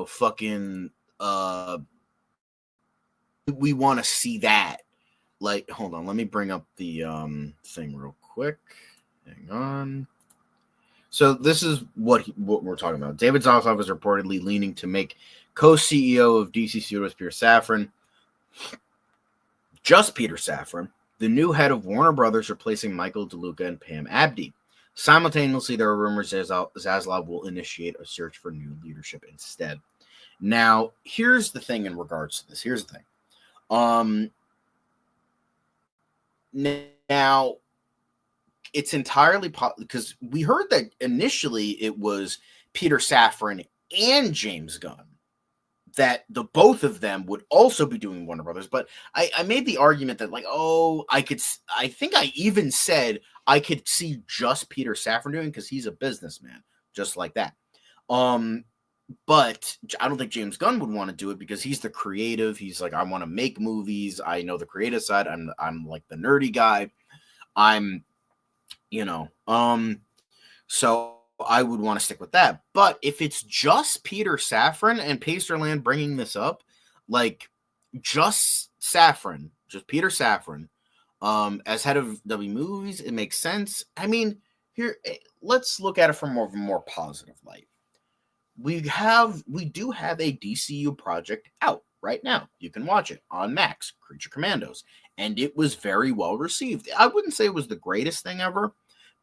fucking, we want to see that. Like, hold on, let me bring up the thing real quick. Hang on. So this is what we're talking about. David Zaslav is reportedly leaning to make co-CEO of DC Studios Peter Safran, just Peter Safran, the new head of Warner Brothers, replacing Michael DeLuca and Pam Abdi. Simultaneously, there are rumors Zaslav will initiate a search for new leadership instead. Now, here's the thing in regards to this. Here's the thing. Now, it's entirely because we heard that initially it was Peter Safran and James Gunn, that the both of them would also be doing Warner Brothers. But I made the argument that, like, I think I even said I could see just Peter Safran doing, because he's a businessman, just like that. But I don't think James Gunn would want to do it because he's the creative. He's like, I want to make movies. I know the creative side. I'm like the nerdy guy. So I would want to stick with that. But if it's just Peter Safran and Pacerland bringing this up, like just Safran, just Peter Safran, as head of W Movies, it makes sense. I mean, here, let's look at it from more of a more positive light. We do have a DCU project out right now. You can watch it on Max, Creature Commandos, and it was very well received. I wouldn't say it was the greatest thing ever,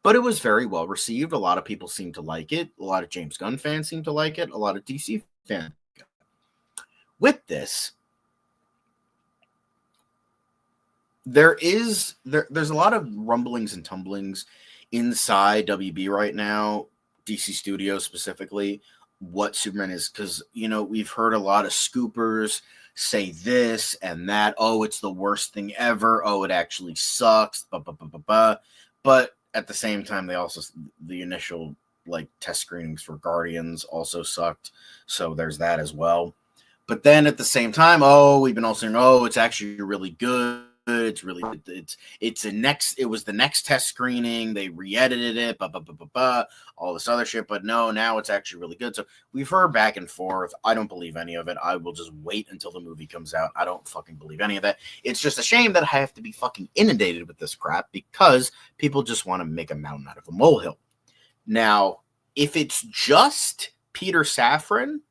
but it was very well received. A lot of people seem to like it. A lot of James Gunn fans seem to like it. A lot of DC fans. With this, there's a lot of rumblings and tumblings inside WB right now, DC Studios specifically, what Superman is, because we've heard a lot of scoopers say this and that. Oh, it's the worst thing ever. Oh, it actually sucks. But at the same time, the initial test screenings for Guardians also sucked. So there's that as well. But then at the same time, we've been also saying, it's actually really good. It was the next test screening. They re-edited it, all this other shit. But no, now it's actually really good. So we've heard back and forth. I don't believe any of it. I will just wait until the movie comes out. I don't fucking believe any of that. It's just a shame that I have to be fucking inundated with this crap because people just want to make a mountain out of a molehill. Now, if it's just Peter Safran,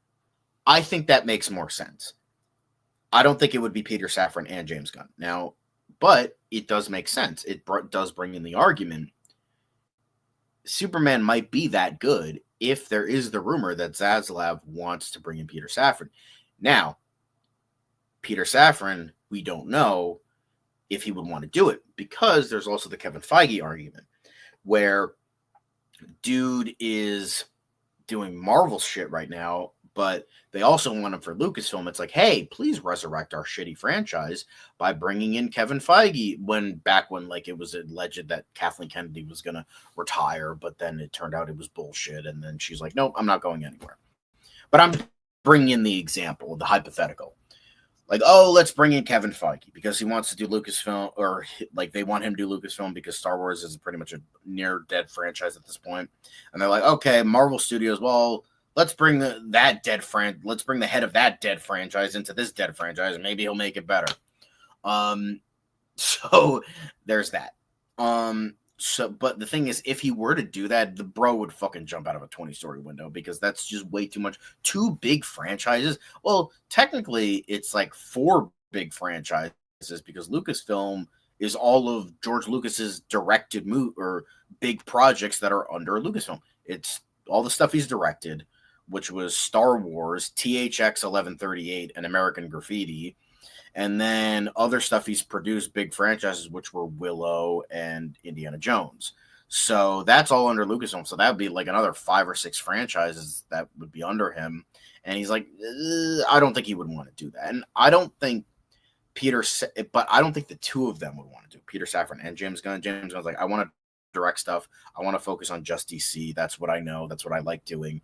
I think that makes more sense. I don't think it would be Peter Safran and James Gunn. Now, but it does make sense. It does bring in the argument. Superman might be that good if there is the rumor that Zaslav wants to bring in Peter Safran. Now, Peter Safran, we don't know. if he would want to do it, because there's also the Kevin Feige argument where dude is doing Marvel shit right now, but they also want him for Lucasfilm. It's like, hey, please resurrect our shitty franchise by bringing in Kevin Feige. Back when like it was alleged that Kathleen Kennedy was gonna retire, but then it turned out it was bullshit, and then she's like, nope, I'm not going anywhere. But I'm bringing in the example, the hypothetical. Like, oh, let's bring in Kevin Feige because he wants to do Lucasfilm, or like they want him to do Lucasfilm because Star Wars is pretty much a near dead franchise at this point. And they're like, okay, Marvel Studios, well, let's bring let's bring the head of that dead franchise into this dead franchise, and maybe he'll make it better. So there's that. But the thing is, if he were to do that, the bro would fucking jump out of a 20-story window because that's just way too much. 2 big franchises. Well, technically, it's like 4 big franchises because Lucasfilm is all of George Lucas's directed or big projects that are under Lucasfilm. It's all the stuff he's directed, which was Star Wars, THX 1138, and American Graffiti. And then other stuff he's produced, big franchises, which were Willow and Indiana Jones. So that's all under Lucasfilm. So that would be like another 5 or 6 franchises that would be under him. And he's like, I don't think he would want to do that. And I don't think I don't think the 2 of them would want to do Peter Safran and James Gunn. James Gunn's like, I want to direct stuff. I want to focus on just DC. That's what I know. That's what I like doing.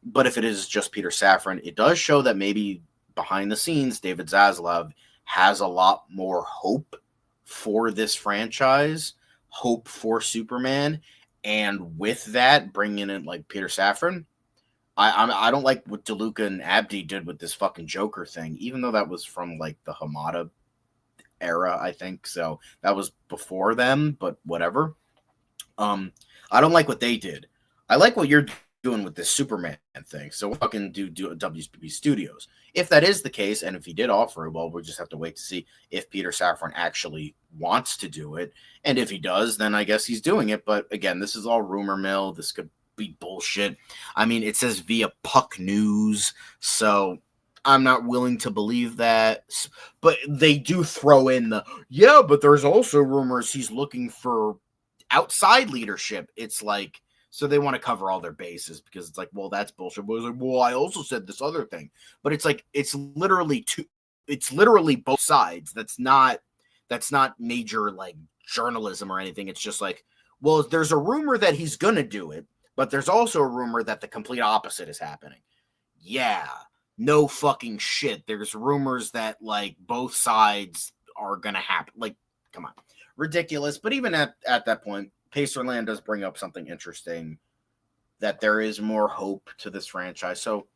But if it is just Peter Safran, it does show that maybe behind the scenes, David Zaslav has a lot more hope for this franchise, hope for Superman, and with that, bringing in like Peter Safran. I don't like what DeLuca and Abdi did with this fucking Joker thing, even though that was from like the Hamada era, I think. So that was before them, but whatever. I don't like what they did. I like what you're doing with this Superman thing. So fucking do WB Studios. If that is the case, and if he did offer it, well, we'll just have to wait to see if Peter Safran actually wants to do it. And if he does, then I guess he's doing it. But again, this is all rumor mill. This could be bullshit. I mean, it says via Puck News, so I'm not willing to believe that. But they do throw in but there's also rumors he's looking for outside leadership. It's like, so they want to cover all their bases because it's like, well, that's bullshit. But it's like, well, I also said this other thing. But it's like, it's literally both sides. That's not major like journalism or anything. It's just like, well, there's a rumor that he's gonna do it, but there's also a rumor that the complete opposite is happening. Yeah, no fucking shit. There's rumors that like both sides are gonna happen. Like, come on, ridiculous. But even at that point, Pacerland does bring up something interesting, that there is more hope to this franchise. So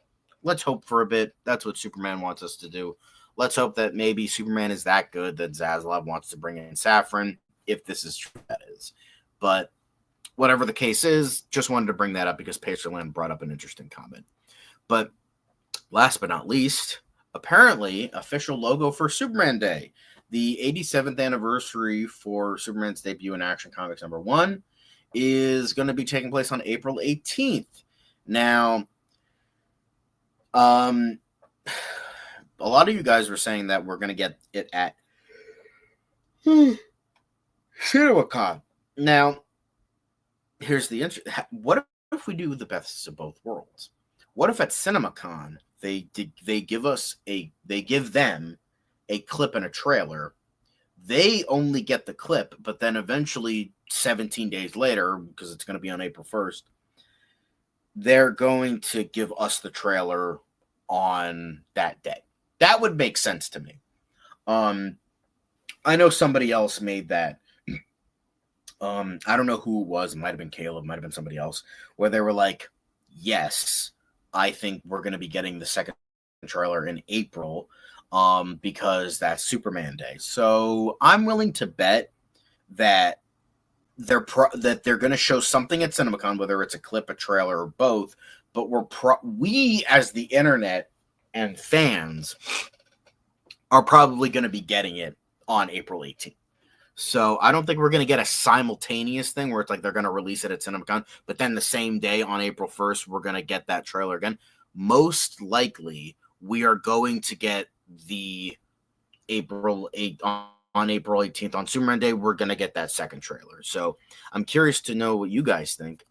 let's hope for a bit. That's what Superman wants us to do. Let's hope that maybe Superman is that good that Zaslav wants to bring in Safran, if this is true, that is. But whatever the case is, just wanted to bring that up because Pacerland brought up an interesting comment. But last but not least, apparently official logo for Superman Day. The 87th anniversary for Superman's debut in Action Comics #1 is going to be taking place on April 18th. Now, a lot of you guys were saying that we're going to get it at CinemaCon. Now, here's the what if we do the best of both worlds? What if at CinemaCon they give them a clip and a trailer? They only get the clip, but then eventually 17 days later, because it's going to be on April 1st, they're going to give us the trailer on that day. That would make sense to me. I know somebody else made that. I don't know who it was. It might have been Caleb, might have been somebody else, where they were like, yes, I think we're going to be getting the second trailer in April, because that's Superman Day. So I'm willing to bet that they're going to show something at CinemaCon, whether it's a clip, a trailer, or both. But we as the internet and fans are probably going to be getting it on April 18th. So I don't think we're going to get a simultaneous thing where it's like they're going to release it at CinemaCon, but then the same day on April 1st, we're going to get that trailer again. Most likely, we are going to get the April 8th on on April 18th on Superman Day, we're going to get that second trailer. So I'm curious to know what you guys think.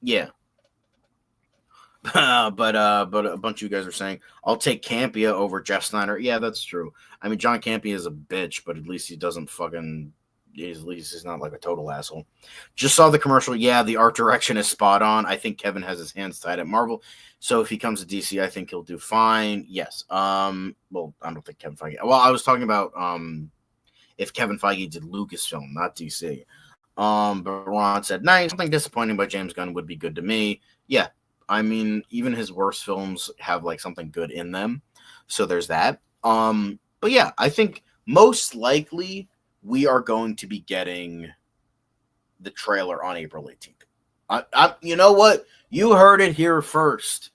Yeah. but a bunch of you guys are saying, I'll take Campia over Jeff Snyder. Yeah, that's true. I mean, John Campia is a bitch, but at least he doesn't fucking... At least he's not like a total asshole. Just saw the commercial. Yeah, the art direction is spot on. I think Kevin has his hands tied at Marvel. So if he comes to DC, I think he'll do fine. Yes. Well, I don't think Kevin Feige. Well, I was talking about if Kevin Feige did Lucasfilm, not DC. But Ron said, nice. Something disappointing by James Gunn would be good to me. Yeah. I mean, even his worst films have like something good in them. So there's that. But yeah, I think most likely we are going to be getting the trailer on April 18th. You know what? You heard it here first.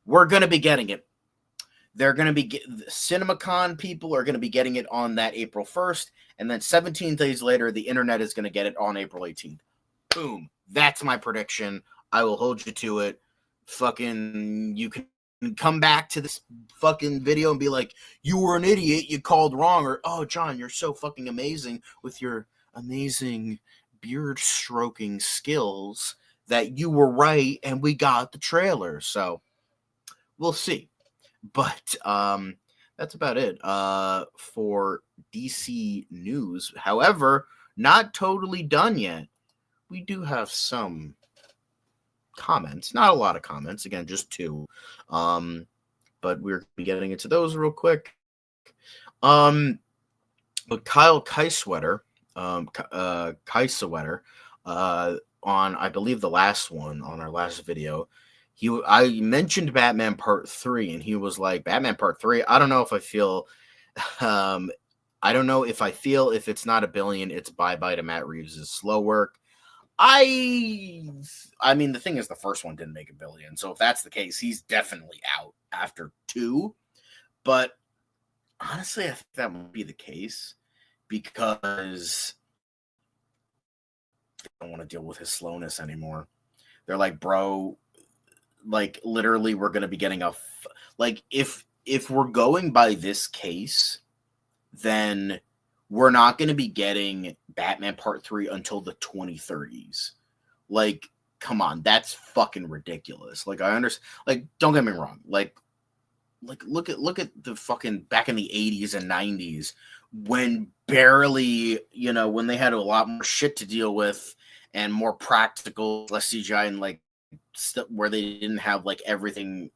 We're going to be getting it. They're going to be the CinemaCon people are going to be getting it on that April 1st, and then 17 days later, the internet is going to get it on April 18th. Boom. That's my prediction. I will hold you to it. Fucking, you can come back to this fucking video and be like, you were an idiot, you called wrong, or, oh, John, you're so fucking amazing with your amazing beard stroking skills that you were right and we got the trailer. So we'll see. But that's about it for DC news. However, not totally done yet. We do have some comments, not a lot of comments, again, just 2, but we're getting into those real quick. But Kyle Kaiswetter, on I believe the last one on our last video, I mentioned Batman Part 3, and he was like, Batman Part 3, I don't know if I feel if it's not $1 billion, it's bye-bye to Matt Reeves' slow work. I mean, the thing is, the first one didn't make $1 billion, so if that's the case, he's definitely out after 2. But honestly, I think that won't be the case because they don't want to deal with his slowness anymore. They're like, bro, like literally, we're gonna be getting if we're going by this case, then we're not going to be getting Batman Part 3 until the 2030s. Like, come on, that's fucking ridiculous. Like, I understand. Like, don't get me wrong. Like look at the fucking back in the 80s and 90s when barely, when they had a lot more shit to deal with and more practical, less CGI, and like where they didn't have like everything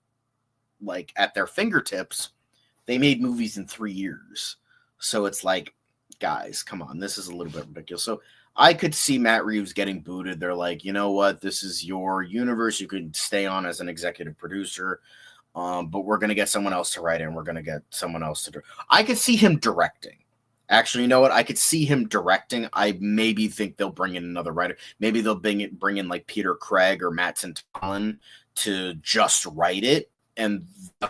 like at their fingertips. They made movies in 3 years. So it's like, guys, come on, this is a little bit ridiculous. So I could see Matt Reeves getting booted. They're like, you know what, this is your universe. You could stay on as an executive producer, but we're going to get someone else to write it, and we're going to get someone else to do. I could see him directing. Actually, you know what? I could see him directing. I maybe think they'll bring in another writer. Maybe they'll bring in like Peter Craig or Matt Santolan to just write it. And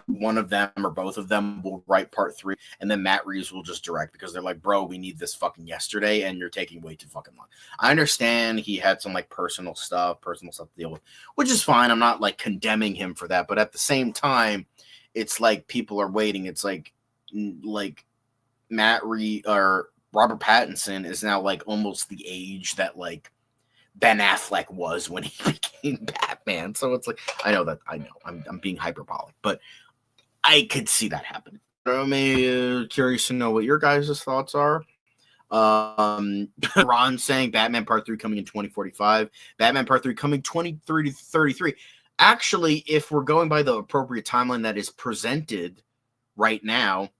one of them or both of them will write Part 3, and then Matt Reeves will just direct because they're like, bro, we need this fucking yesterday, and you're taking way too fucking long. I understand he had some like personal stuff to deal with, which is fine. I'm not like condemning him for that, but at the same time, it's like people are waiting. It's like Matt Reeves or Robert Pattinson is now like almost the age that like Ben Affleck was when he became Batman. So it's like, I know I'm being hyperbolic, but I could see that happening. I'm curious to know what your guys' thoughts are. Ron saying Batman Part 3 coming in 2045, Batman Part 3 coming 2033. Actually, if we're going by the appropriate timeline that is presented right now,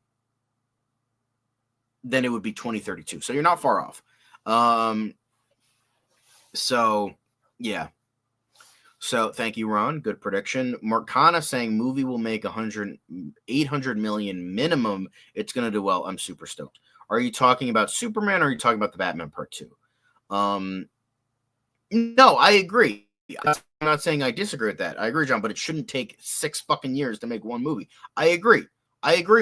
then it would be 2032. So you're not far off. So, yeah. So, thank you, Ron. Good prediction. Marcana saying movie will make 800 million minimum. It's going to do well. I'm super stoked. Are you talking about Superman or are you talking about the Batman Part 2? No, I agree. I'm not saying I disagree with that. I agree, John, but it shouldn't take 6 fucking years to make one movie. I agree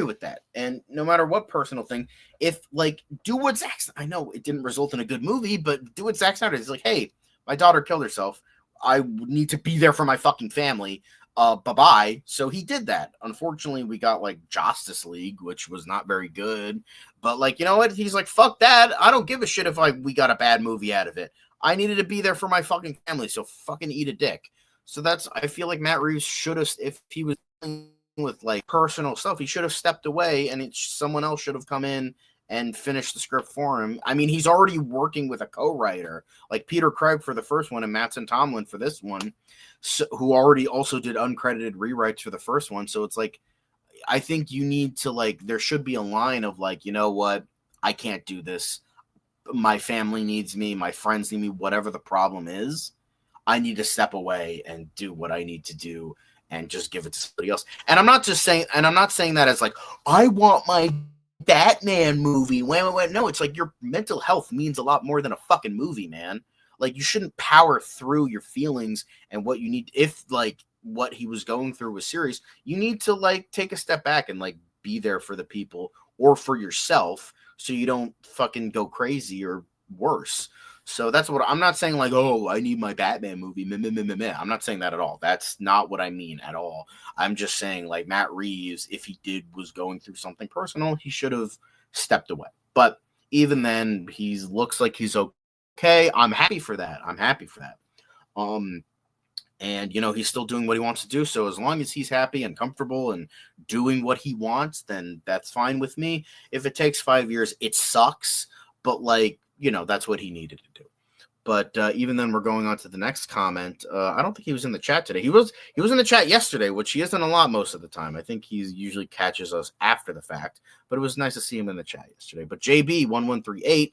with that. And no matter what personal thing, if like do what Zack Snyder, I know it didn't result in a good movie, but do what Zack Snyder is like, hey, my daughter killed herself. I need to be there for my fucking family. bye-bye. So he did that. Unfortunately, we got like Justice League, which was not very good. But like, you know what? He's like, fuck that. I don't give a shit if we got a bad movie out of it. I needed to be there for my fucking family, so fucking eat a dick. So I feel like Matt Reeves should have, if he was dealing with like personal stuff, he should have stepped away, and someone else should have come in and finished the script for him. I mean, he's already working with a co-writer like Peter Craig for the first one and Mattson Tomlin for this one, who already also did uncredited rewrites for the first one. So it's like, I think you need to like, there should be a line of like, you know what, I can't do this. My family needs me. My friends need me. Whatever the problem is, I need to step away and do what I need to do and just give it to somebody else. And I'm not saying that as like, I want my Batman movie. Wait. No, it's like your mental health means a lot more than a fucking movie, man. Like, you shouldn't power through your feelings and what you need. If like what he was going through was serious, you need to like take a step back and like be there for the people or for yourself, so you don't fucking go crazy or worse. So that's what I'm not saying, like, oh, I need my Batman movie. I'm not saying that at all. That's not what I mean at all. I'm just saying, like, Matt Reeves, if he was going through something personal, he should have stepped away. But even then, he looks like he's okay. I'm happy for that. And, you know, he's still doing what he wants to do. So as long as he's happy and comfortable and doing what he wants, then that's fine with me. If it takes 5 years, it sucks. But, like, you know, that's what he needed to do. But even then, we're going on to the next comment. I don't think he was in the chat today. He was in the chat yesterday, which he isn't a lot most of the time. I think he usually catches us after the fact. But it was nice to see him in the chat yesterday. But JB1138,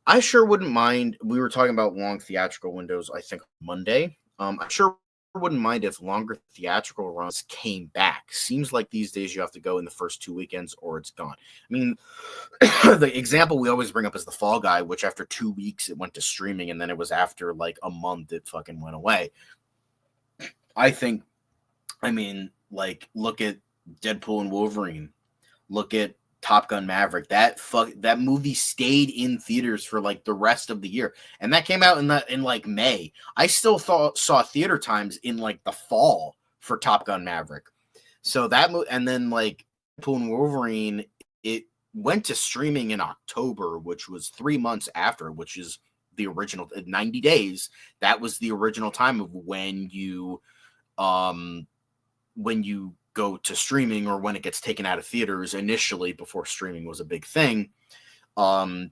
I sure wouldn't mind. We were talking about long theatrical windows, I think, Monday. I sure wouldn't mind if longer theatrical runs came back. Seems like these days you have to go in the first 2 weekends or it's gone. I mean, the example we always bring up is The Fall Guy, which after 2 weeks it went to streaming, and then it was after like a month it fucking went away. I mean, like, look at Deadpool and Wolverine. Look at Top Gun Maverick. That movie stayed in theaters for like the rest of the year, and that came out in like May. I still saw theater times in like the fall for Top Gun Maverick. So that and then like Deadpool and Wolverine, it went to streaming in October, which was 3 months after, which is the original 90 days. That was the original time of when you go to streaming, or when it gets taken out of theaters initially, before streaming was a big thing. Then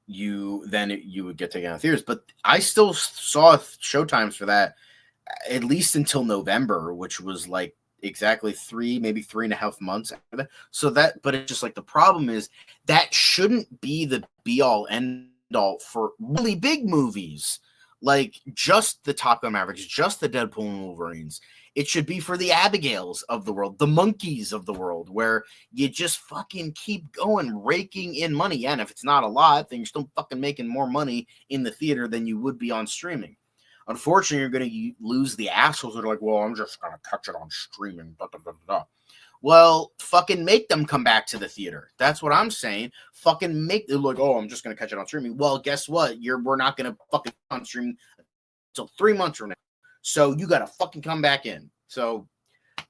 you would get taken out of theaters. But I still saw showtimes for that at least until November, which was like exactly maybe 3.5 months after that. So but it's just like, the problem is that shouldn't be the be all end all for really big movies, like just the Top Gun Mavericks, just the Deadpool and Wolverines. It should be for the Abigails of the world, the Monkeys of the world, where you just fucking keep going, raking in money. Yeah, and if it's not a lot, then you're still fucking making more money in the theater than you would be on streaming. Unfortunately, you're going to lose the assholes that are like, well, I'm just going to catch it on streaming. Blah, blah, blah, blah. Well, fucking make them come back to the theater. That's what I'm saying. Fucking make them like, oh, I'm just going to catch it on streaming. Well, guess what? We're not going to fucking on streaming until 3 months from now. So you got to fucking come back in. So,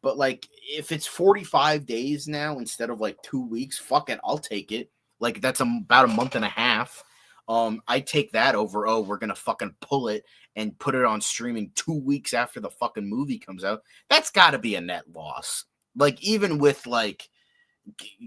but like, if it's 45 days now instead of like 2 weeks, fuck it, I'll take it. Like, that's about a month and a half. I take that over, oh, we're going to fucking pull it and put it on streaming 2 weeks after the fucking movie comes out. That's got to be a net loss. Like, even with like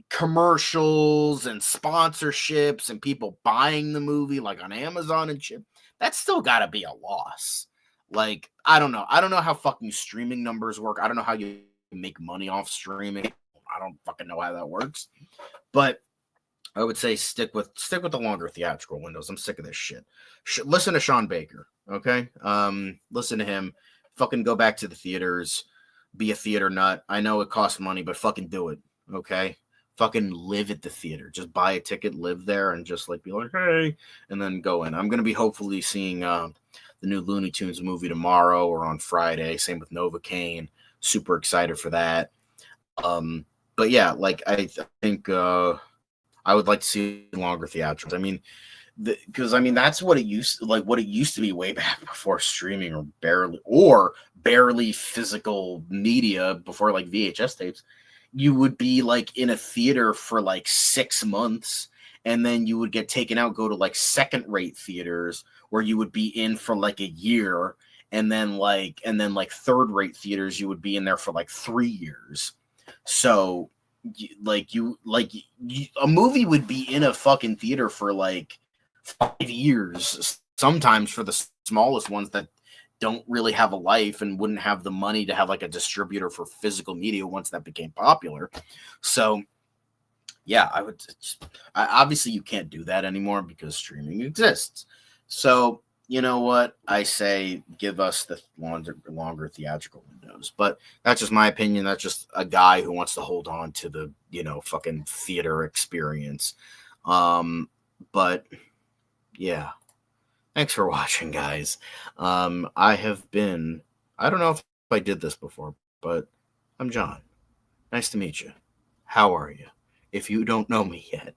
commercials and sponsorships and people buying the movie like on Amazon and shit, that's still got to be a loss. Like, I don't know how fucking streaming numbers work. I don't know how you make money off streaming. I don't fucking know how that works. But I would say stick with the longer theatrical windows. I'm sick of this shit. Listen to Sean Baker, okay? Listen to him. Fucking go back to the theaters. Be a theater nut. I know it costs money, but fucking do it, okay? Fucking live at the theater. Just buy a ticket, live there, and just like be like, hey, and then go in. I'm gonna be hopefully seeing the new Looney Tunes movie tomorrow or on Friday. Same with Novocaine. Super excited for that. But yeah, like I think I would like to see longer theatricals. I mean, because I mean that's what it used to be way back before streaming or barely physical media before like VHS tapes. You would be like in a theater for like 6 months, and then you would get taken out, go to like second-rate theaters where you would be in for like a year, and then like third-rate theaters you would be in there for like 3 years. So a movie would be in a fucking theater for like 5 years, sometimes for the smallest ones that don't really have a life and wouldn't have the money to have like a distributor for physical media once that became popular. So yeah, obviously you can't do that anymore because streaming exists. So you know what I say, give us the longer theatrical windows. But that's just my opinion. That's just a guy who wants to hold on to the, fucking theater experience. But yeah, thanks for watching, guys. I don't know if I did this before, but I'm John. Nice to meet you. How are you? If you don't know me yet.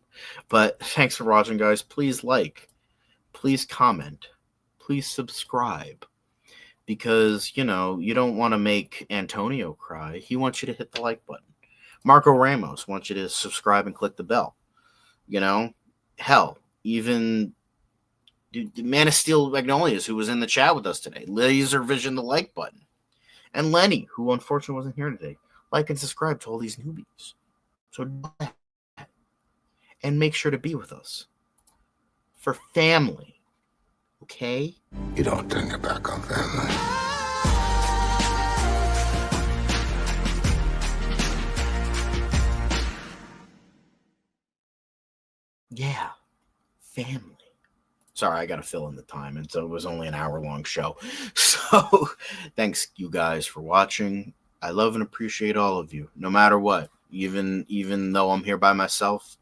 But thanks for watching, guys. Please like, please comment, please subscribe, because, you don't want to make Antonio cry. He wants you to hit the like button. Marco Ramos wants you to subscribe and click the bell. Hell, even Man of Steel Magnolias, who was in the chat with us today, laser vision the like button. And Lenny, who unfortunately wasn't here today, like and subscribe to all these newbies. So do that. And make sure to be with us for family. Okay? You don't turn your back on family. Yeah, family. Sorry, I got to fill in the time, and so it was only an hour-long show. So, thanks you guys for watching. I love and appreciate all of you, no matter what. Even though I'm here by myself,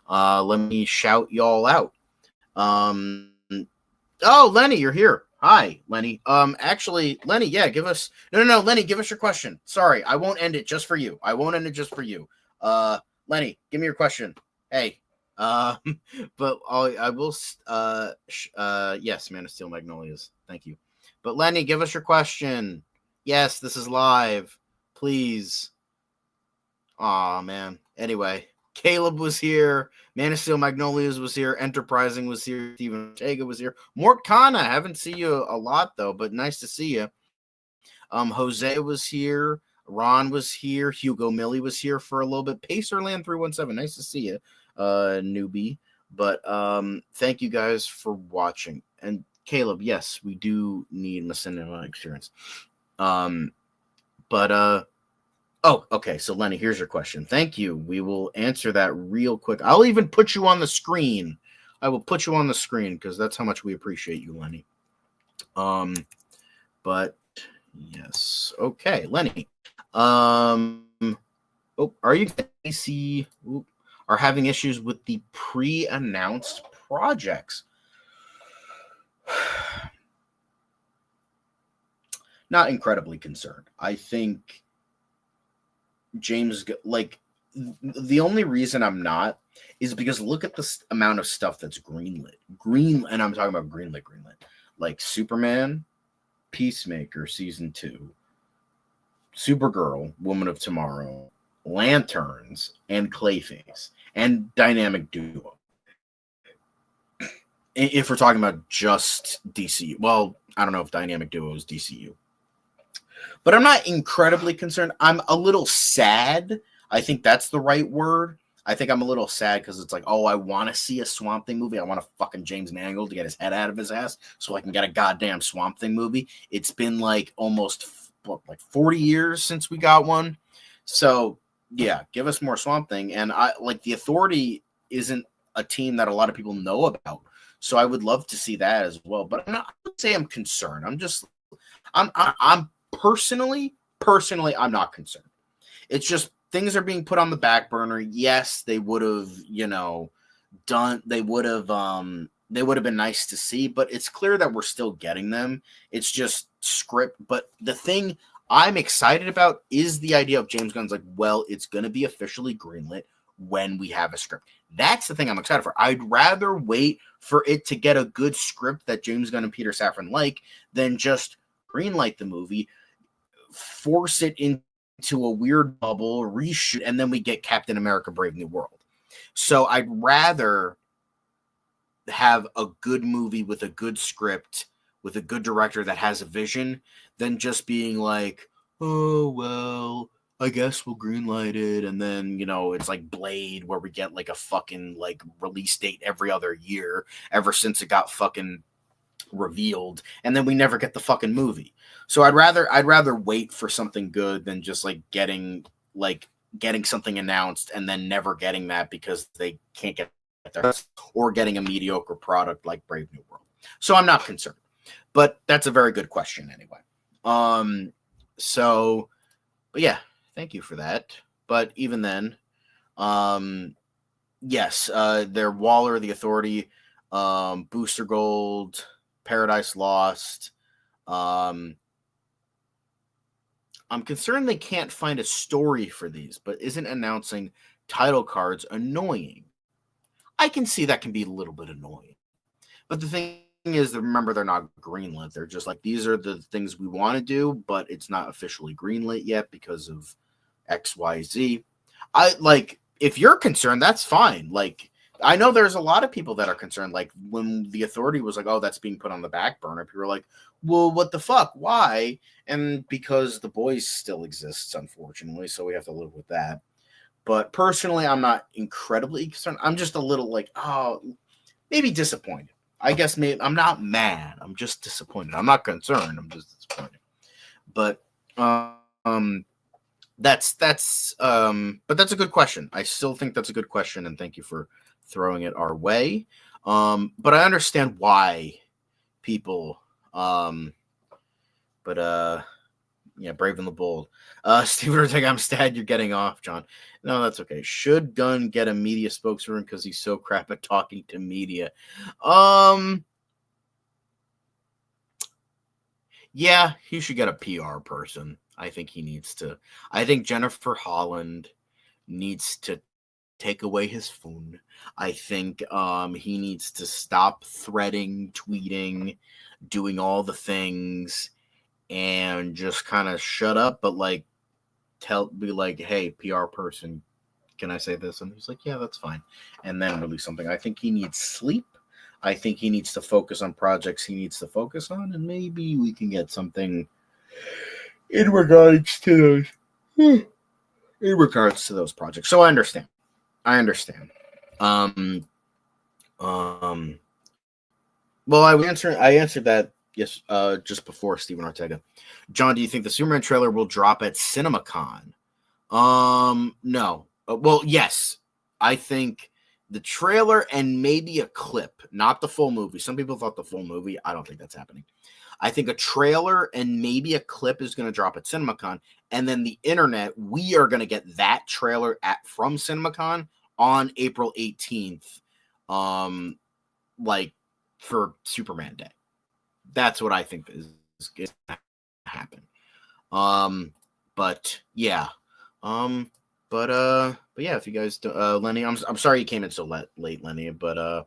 let me shout y'all out. Oh, Lenny, you're here. Hi, Lenny. Actually, Lenny, yeah, give us Lenny, give us your question. Sorry, I won't end it just for you. Lenny, give me your question. Hey. But I will yes, Man of Steel Magnolias. Thank you. But Lenny, give us your question. Yes, this is live. Please. Aw, man. Anyway, Caleb was here. Man of Steel Magnolias was here. Enterprising was here. Steven Ortega was here. Mort Kana, haven't seen you a lot though, but nice to see you. Jose was here. Ron was here. Hugo Millie was here for a little bit. Pacerland 317, nice to see you, newbie. But thank you guys for watching. And Caleb, yes, we do need a cinema experience. Oh, okay. So Lenny, here's your question. Thank you. We will answer that real quick. I'll even put you on the screen. I will put you on the screen because that's how much we appreciate you, Lenny. But yes. Okay, Lenny. Are you DC are having issues with the pre-announced projects? Not incredibly concerned. I think James, the only reason I'm not is because look at the amount of stuff that's greenlit. And I'm talking about greenlit. Like Superman, Peacemaker Season 2, Supergirl, Woman of Tomorrow, Lanterns, and Clayface, and Dynamic Duo. If we're talking about just DCU. Well, I don't know if Dynamic Duo is DCU. But I'm not incredibly concerned. I'm a little sad. I think that's the right word. I think I'm a little sad because it's like, oh, I want to see a Swamp Thing movie. I want a fucking James Mangold to get his head out of his ass so I can get a goddamn Swamp Thing movie. It's been like almost 40 years since we got one. So, yeah, give us more Swamp Thing. And The Authority isn't a team that a lot of people know about. So I would love to see that as well. But I would say I'm concerned. I'm personally, I'm not concerned. It's just things are being put on the back burner. Yes, they would have, they would have been nice to see, but it's clear that we're still getting them. It's just script. But the thing I'm excited about is the idea of James Gunn's like, well, it's going to be officially greenlit. when we have a script. That's the thing I'm excited for. I'd rather wait for it to get a good script that James Gunn and Peter Safran like than just greenlight the movie, force it into a weird bubble, reshoot, and then we get Captain America Brave New World. So I'd rather have a good movie with a good script, with a good director that has a vision, than just being like, oh, well, I guess we'll greenlight it. And then, you know, it's like Blade, where we get like a fucking like release date every other year ever since it got fucking revealed, and then we never get the fucking movie. So I'd rather wait for something good than just like getting something announced and then never getting that because they can't get there, or getting a mediocre product like Brave New World. So I'm not concerned. But that's a very good question anyway. But yeah, thank you for that. But even then, yes, they're Waller, The Authority, Booster Gold, Paradise Lost. I'm concerned they can't find a story for these, but isn't announcing title cards annoying? I can see that can be a little bit annoying. But the thing is, remember, they're not greenlit. They're just like, these are the things we want to do, but it's not officially greenlit yet because of XYZ. If you're concerned, that's fine. Like, I know there's a lot of people that are concerned. Like, when The Authority was like, oh, that's being put on the back burner, people were like, well, what the fuck? Why? And because The Boys still exists, unfortunately, so we have to live with that. But personally, I'm not incredibly concerned. I'm just a little like, oh, maybe disappointed. I guess maybe I'm not mad. I'm just disappointed. I'm not concerned. I'm just disappointed. But that's a good question. I still think that's a good question, and thank you for throwing it our way. But I understand why people yeah, Brave and the Bold. Steven Ortega, I'm sad you're getting off, John. No, that's okay. Should Gunn get a media spokesman because he's so crap at talking to media? Yeah, he should get a PR person. I think he needs to. I think Jennifer Holland needs to take away his phone. I think he needs to stop threading, tweeting, doing all the things, and just kind of shut up, but like be like, hey, PR person, can I say this? And he's like, yeah, that's fine. And then release something. I think he needs sleep. I think he needs to focus on projects he needs to focus on, and maybe we can get something in regards to those projects. So I understand. Well, I answered that. Yes, just before Steven Ortega. John, do you think the Superman trailer will drop at CinemaCon? No. Well, yes. I think the trailer and maybe a clip, not the full movie. Some people thought the full movie. I don't think that's happening. I think a trailer and maybe a clip is going to drop at CinemaCon, and then the internet, we are going to get that trailer from CinemaCon on April 18th, like for Superman Day. That's what I think is going to happen. But yeah. But yeah, if you guys Lenny, I'm sorry you came in so late, Lenny, but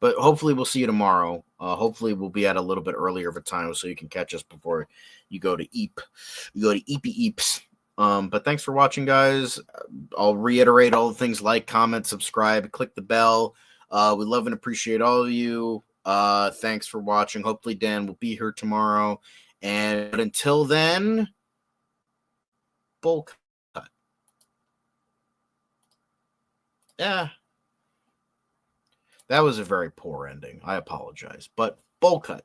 hopefully we'll see you tomorrow. Hopefully we'll be at a little bit earlier of a time so you can catch us before you go to Eep. You go to Eepy Eeps. But thanks for watching, guys. I'll reiterate all the things: like, comment, subscribe, click the bell. We love and appreciate all of you. Thanks for watching. Hopefully Dan will be here tomorrow. But until then, bowl cut. Yeah. That was a very poor ending. I apologize. But bowl cut.